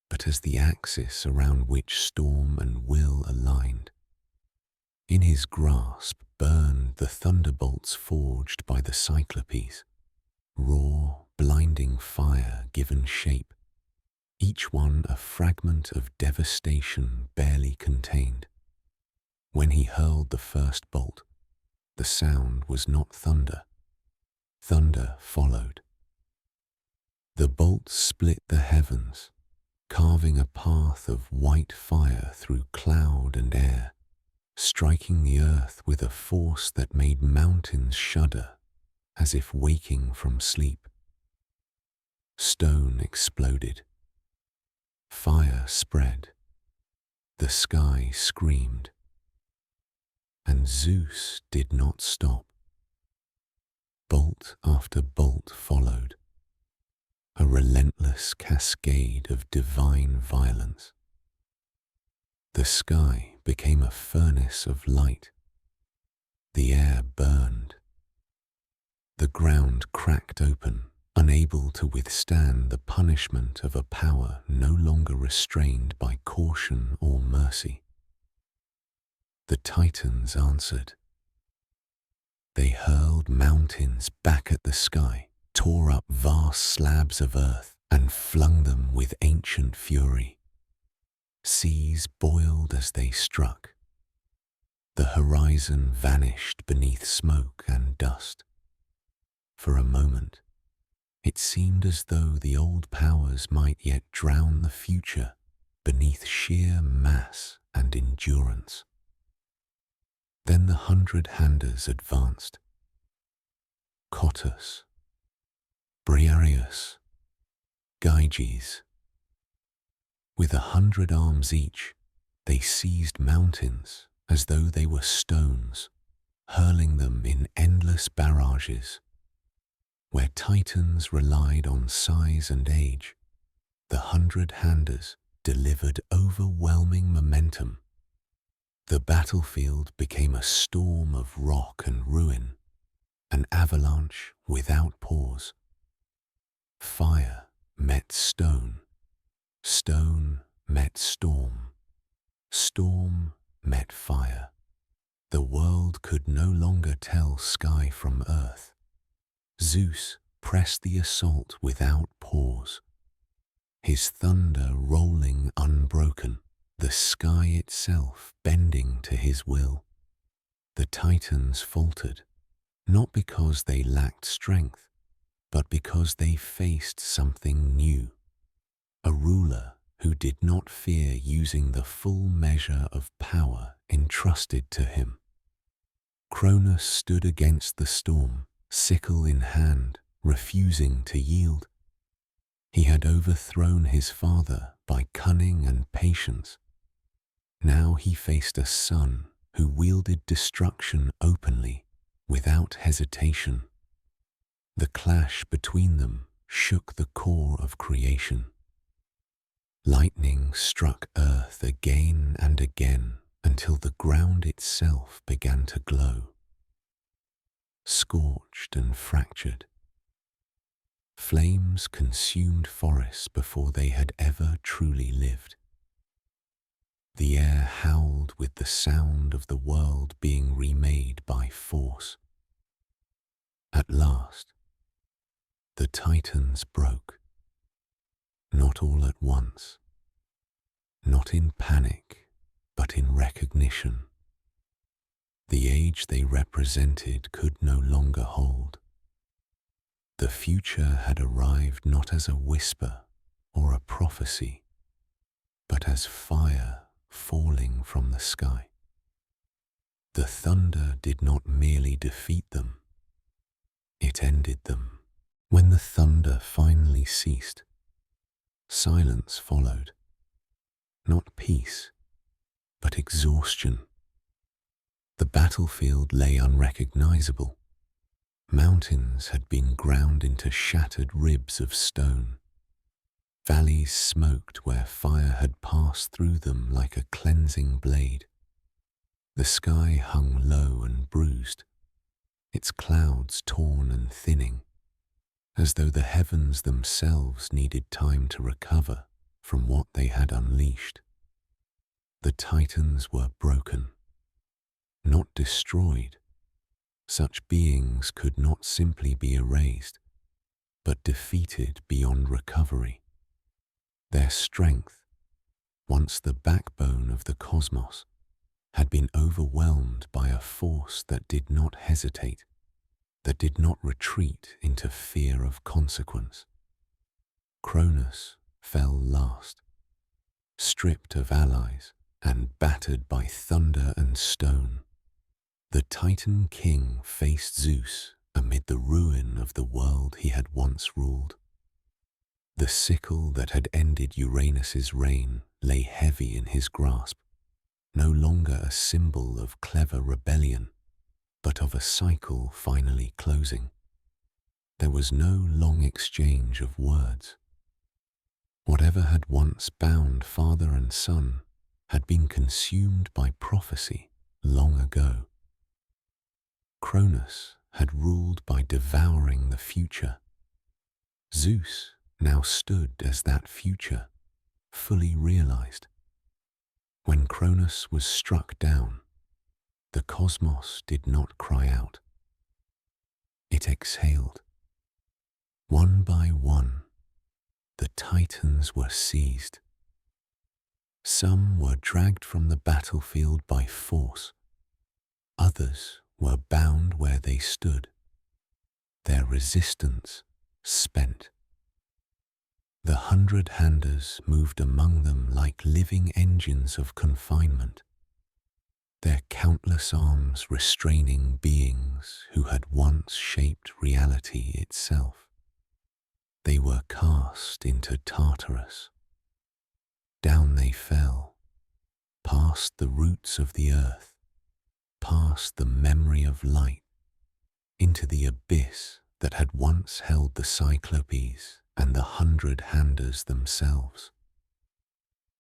Speaker 1: but as the axis around which storm and will aligned. In his grasp burned the thunderbolts forged by the Cyclopes, raw, blinding fire given shape, each one a fragment of devastation barely contained. When he hurled the first bolt, the sound was not thunder. Thunder followed. The bolt split the heavens, carving a path of white fire through cloud and air, striking the earth with a force that made mountains shudder as if waking from sleep. Stone exploded. Fire spread. The sky screamed. And Zeus did not stop. Bolt after bolt followed, a relentless cascade of divine violence. The sky became a furnace of light. The air burned. The ground cracked open, unable to withstand the punishment of a power no longer restrained by caution or mercy. The Titans answered. They hurled mountains back at the sky, tore up vast slabs of earth, and flung them with ancient fury. Seas boiled as they struck. The horizon vanished beneath smoke and dust. For a moment, it seemed as though the old powers might yet drown the future beneath sheer mass and endurance. Then the 100-handers advanced. Cottus, Briareus, Gyges. With 100 arms each, they seized mountains as though they were stones, hurling them in endless barrages. Where Titans relied on size and age, the 100-handers delivered overwhelming momentum. The battlefield became a storm of rock and ruin, an avalanche without pause. Fire met stone, stone met storm, storm met fire. The world could no longer tell sky from earth. Zeus pressed the assault without pause, his thunder rolling unbroken, the sky itself bending to his will. The Titans faltered, not because they lacked strength, but because they faced something new, a ruler who did not fear using the full measure of power entrusted to him. Cronos stood against the storm, sickle in hand, refusing to yield. He had overthrown his father by cunning and patience. Now he faced a son who wielded destruction openly, without hesitation. The clash between them shook the core of creation. Lightning struck earth again and again until the ground itself began to glow. Scorched and fractured. Flames consumed forests before they had ever truly lived. The air howled with the sound of the world being remade by force. At last, the Titans broke. Not all at once, not in panic, but in recognition. The age they represented could no longer hold. The future had arrived not as a whisper or a prophecy, but as fire falling from the sky. The thunder did not merely defeat them, it ended them. When the thunder finally ceased, silence followed. Not peace, but exhaustion. The battlefield lay unrecognizable. Mountains had been ground into shattered ribs of stone. Valleys smoked where fire had passed through them like a cleansing blade. The sky hung low and bruised, its clouds torn and thinning, as though the heavens themselves needed time to recover from what they had unleashed. The Titans were broken, not destroyed. Such beings could not simply be erased, but defeated beyond recovery. Their strength, once the backbone of the cosmos, had been overwhelmed by a force that did not hesitate, that did not retreat into fear of consequence. Cronos fell last, stripped of allies and battered by thunder and stone. The Titan king faced Zeus amid the ruin of the world he had once ruled. The sickle that had ended Uranus's reign lay heavy in his grasp, no longer a symbol of clever rebellion, but of a cycle finally closing. There was no long exchange of words. Whatever had once bound father and son had been consumed by prophecy long ago. Cronos had ruled by devouring the future. Zeus now stood as that future, fully realized. When Cronos was struck down, the cosmos did not cry out. It exhaled. One by one, the Titans were seized. Some were dragged from the battlefield by force. Others were bound where they stood, their resistance spent. The 100-handers moved among them like living engines of confinement, their countless arms restraining beings who had once shaped reality itself. They were cast into Tartarus. Down they fell, past the roots of the earth, past the memory of light, into the abyss that had once held the Cyclopes and the 100-handers themselves.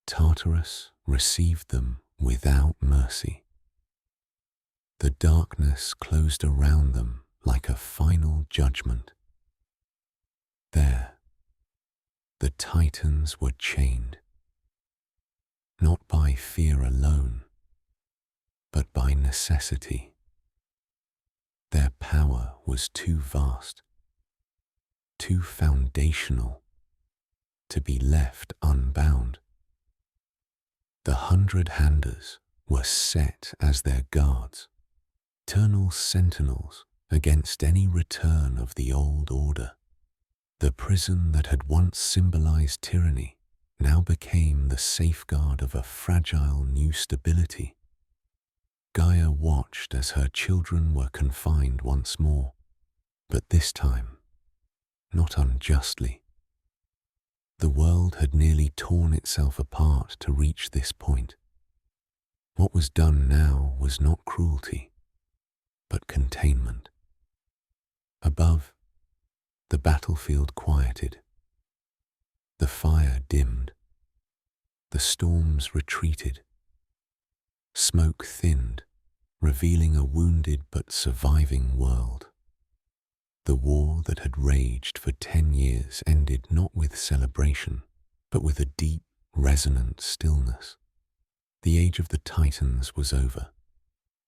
Speaker 1: Tartarus received them without mercy. The darkness closed around them like a final judgment. There, the Titans were chained, not by fear alone, but by necessity. Their power was too vast, too foundational, to be left unbound. The 100-handers were set as their guards, eternal sentinels against any return of the old order. The prison that had once symbolized tyranny now became the safeguard of a fragile new stability. Gaia watched as her children were confined once more, but this time, not unjustly. The world had nearly torn itself apart to reach this point. What was done now was not cruelty, but containment. Above, the battlefield quieted. The fire dimmed. The storms retreated. Smoke thinned, revealing a wounded but surviving world. The war that had raged for 10 years ended not with celebration, but with a deep, resonant stillness. The age of the Titans was over.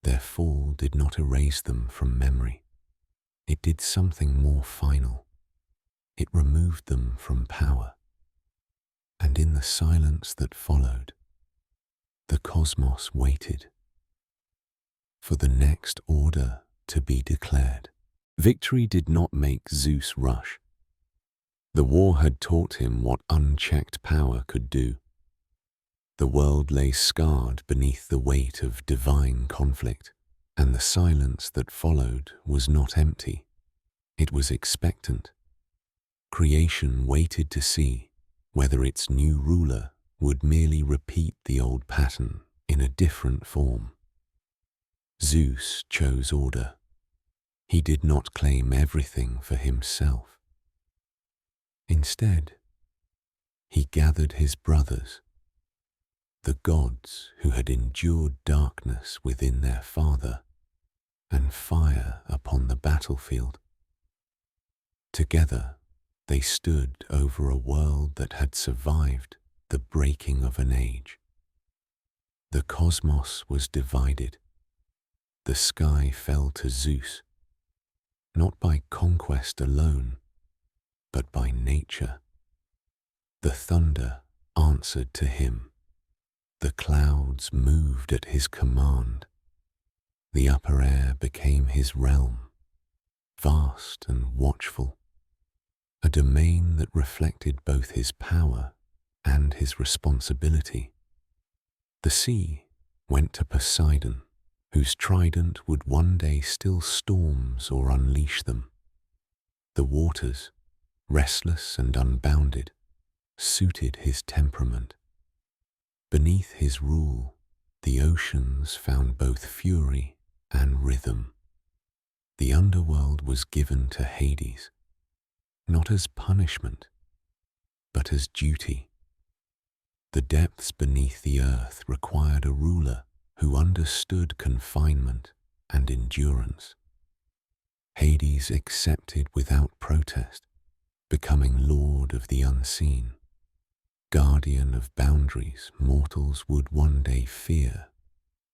Speaker 1: Their fall did not erase them from memory. It did something more final. It removed them from power. And in the silence that followed, the cosmos waited for the next order to be declared. Victory did not make Zeus rush. The war had taught him what unchecked power could do. The world lay scarred beneath the weight of divine conflict, and the silence that followed was not empty. It was expectant. Creation waited to see whether its new ruler would merely repeat the old pattern in a different form. Zeus chose order. He did not claim everything for himself. Instead, he gathered his brothers, the gods who had endured darkness within their father and fire upon the battlefield. Together, they stood over a world that had survived the breaking of an age. The cosmos was divided. The sky fell to Zeus, not by conquest alone, but by nature. The thunder answered to him. The clouds moved at his command. The upper air became his realm, vast and watchful, a domain that reflected both his power and his responsibility. The sea went to Poseidon, whose trident would one day still storms or unleash them. The waters, restless and unbounded, suited his temperament. Beneath his rule, the oceans found both fury and rhythm. The underworld was given to Hades, not as punishment, but as duty. The depths beneath the earth required a ruler who understood confinement and endurance. Hades accepted without protest, becoming lord of the unseen, guardian of boundaries mortals would one day fear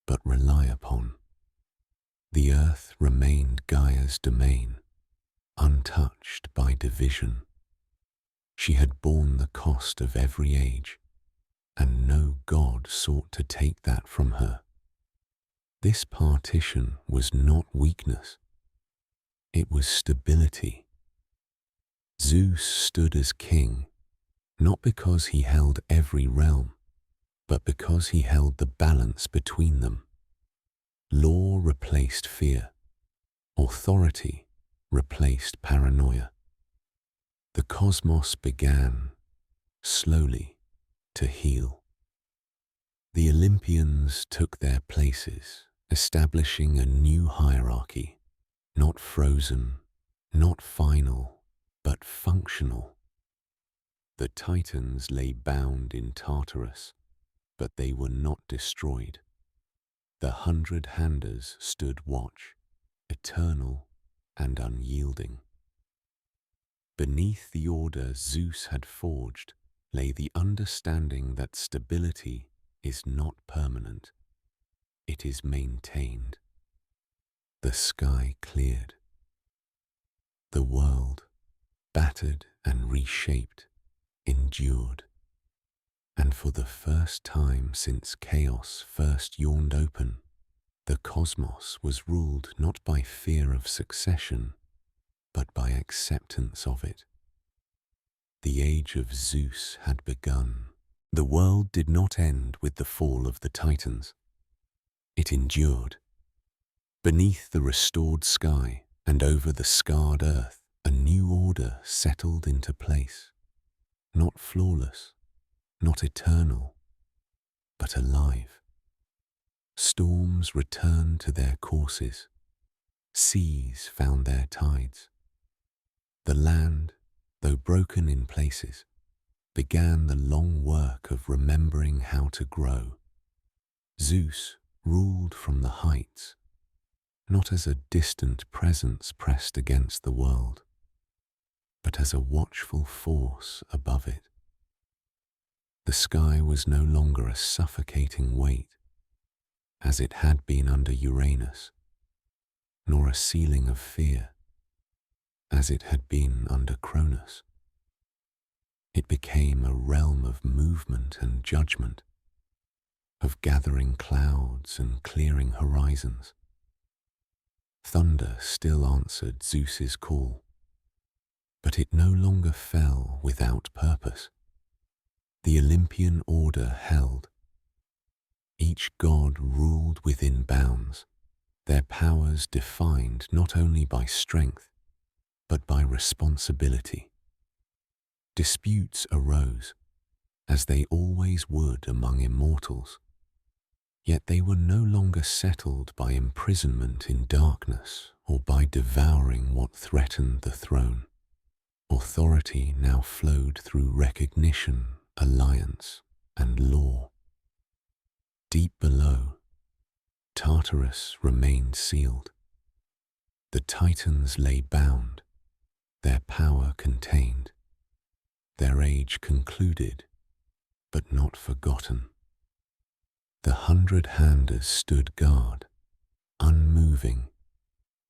Speaker 1: but rely upon. The earth remained Gaia's domain, untouched by division. She had borne the cost of every age, and no god sought to take that from her. This partition was not weakness, it was stability. Zeus stood as king, not because he held every realm, but because he held the balance between them. Law replaced fear, authority replaced paranoia. The cosmos began, slowly, to heal. The Olympians took their places, establishing a new hierarchy, not frozen, not final, but functional. The Titans lay bound in Tartarus, but they were not destroyed. The 100-handers stood watch, eternal and unyielding. Beneath the order Zeus had forged lay the understanding that stability is not permanent. It is maintained. The sky cleared. The world, battered and reshaped, endured. And for the first time since chaos first yawned open, the cosmos was ruled not by fear of succession, but by acceptance of it. The Age of Zeus had begun. The world did not end with the fall of the Titans. It endured. Beneath the restored sky and over the scarred earth, a new order settled into place. Not flawless, not eternal, but alive. Storms returned to their courses. Seas found their tides. The land, though broken in places, began the long work of remembering how to grow. Zeus ruled from the heights, not as a distant presence pressed against the world, but as a watchful force above it. The sky was no longer a suffocating weight, as it had been under Uranus, nor a ceiling of fear, as it had been under Cronos. It became a realm of movement and judgment, of gathering clouds and clearing horizons. Thunder still answered Zeus's call, but it no longer fell without purpose. The Olympian order held. Each god ruled within bounds, their powers defined not only by strength, but by responsibility. Disputes arose, as they always would among immortals, yet they were no longer settled by imprisonment in darkness or by devouring what threatened the throne. Authority now flowed through recognition, alliance, and law. Deep below, Tartarus remained sealed. The Titans lay bound, their power contained, their age concluded, but not forgotten. The 100-handers stood guard, unmoving,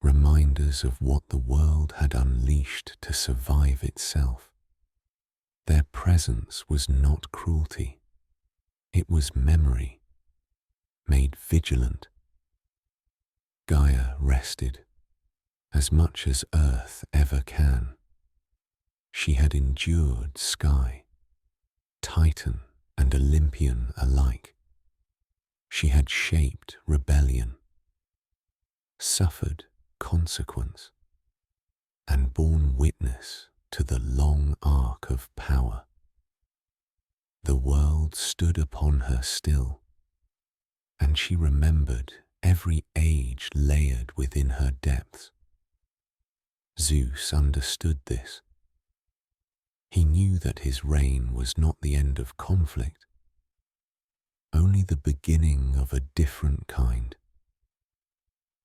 Speaker 1: reminders of what the world had unleashed to survive itself. Their presence was not cruelty, it was memory, made vigilant. Gaia rested, as much as earth ever can. She had endured sky, Titan and Olympian alike. She had shaped rebellion, suffered consequence, and borne witness to the long arc of power. The world stood upon her still, and she remembered every age layered within her depths. Zeus understood this. He knew that his reign was not the end of conflict, only the beginning of a different kind.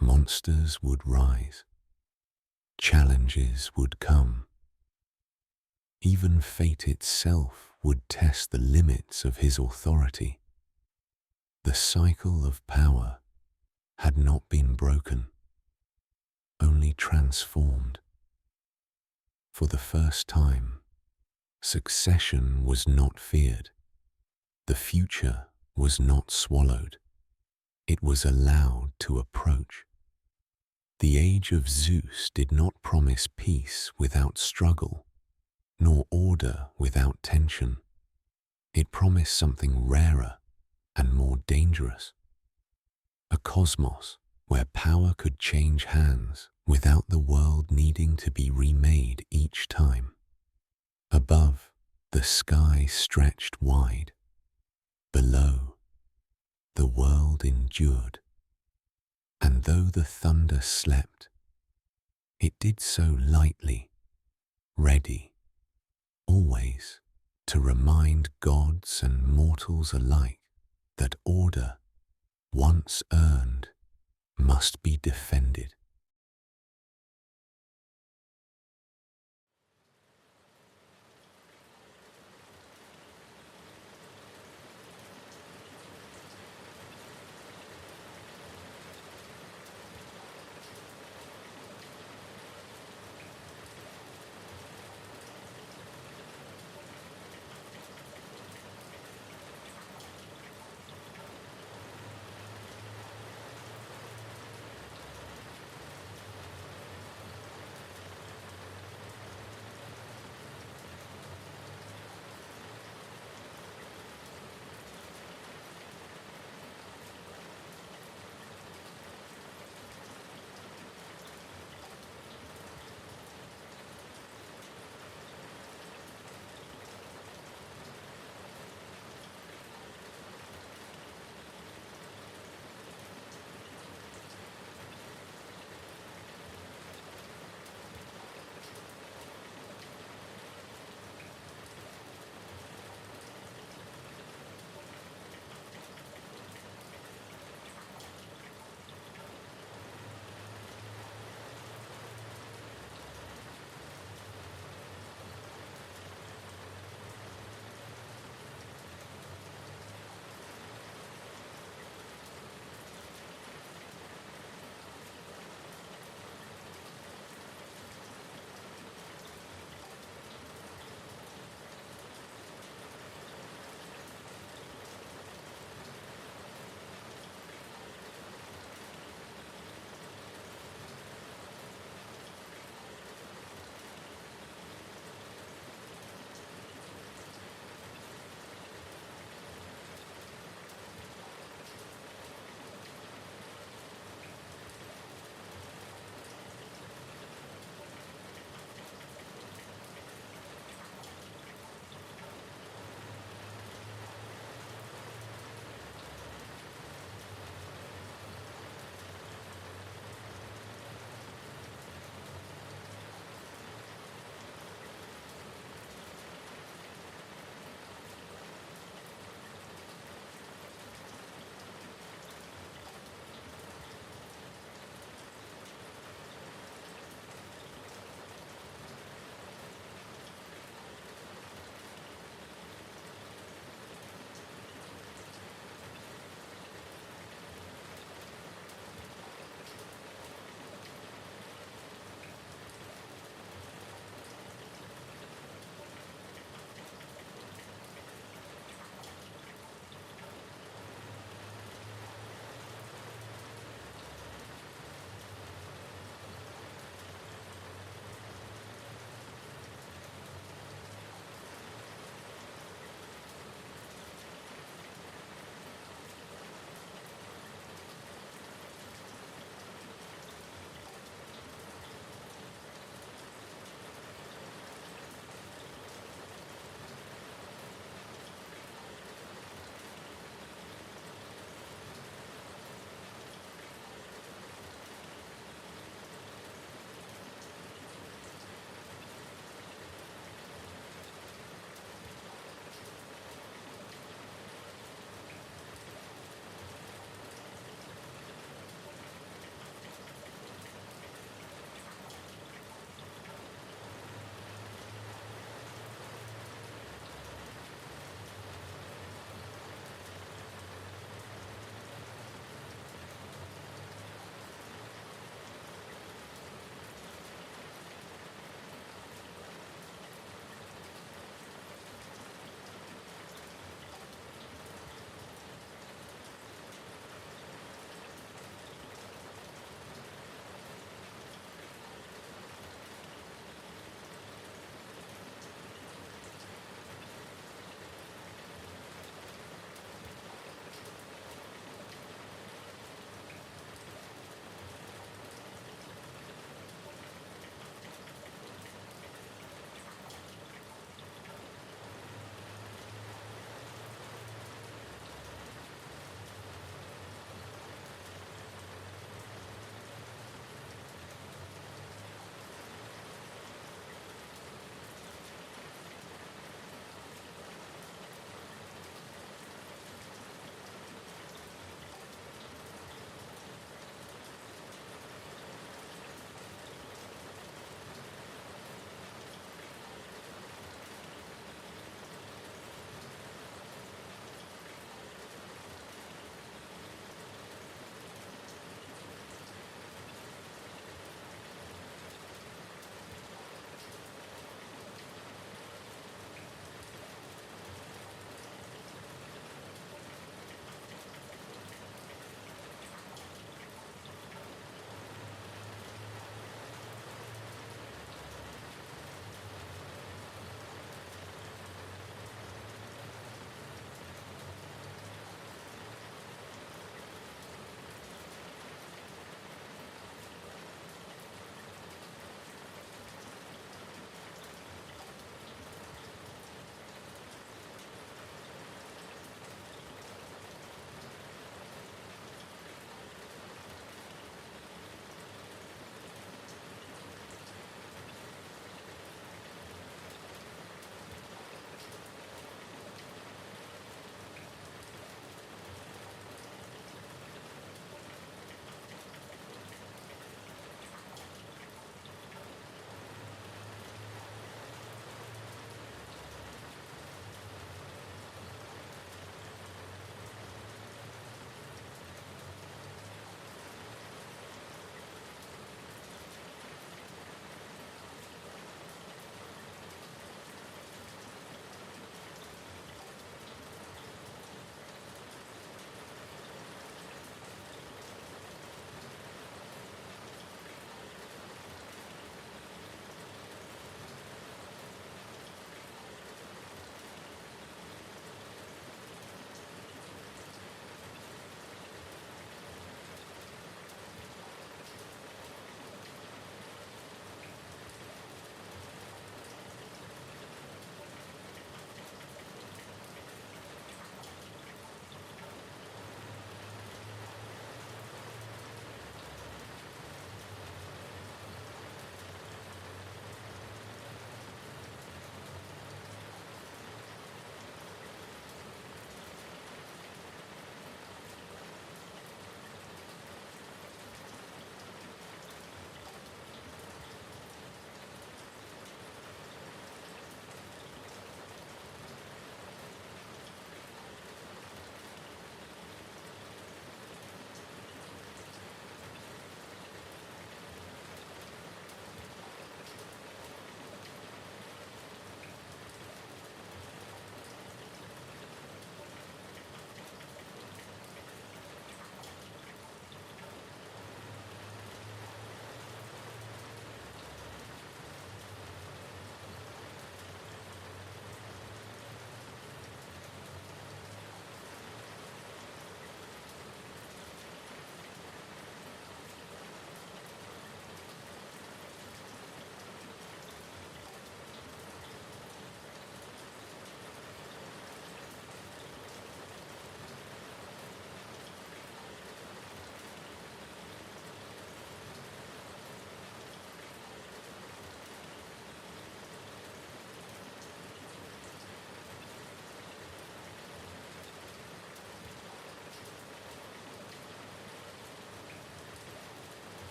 Speaker 1: Monsters would rise, challenges would come, even fate itself would test the limits of his authority. The cycle of power had not been broken, only transformed. For the first time, succession was not feared. The future was not swallowed. It was allowed to approach. The Age of Zeus did not promise peace without struggle, nor order without tension. It promised something rarer and more dangerous. A cosmos where power could change hands without the world needing to be remade each time. Above, the sky stretched wide. Below, the world endured. And though the thunder slept, it did so lightly, ready, always, to remind gods and mortals alike that order, once earned, must be defended.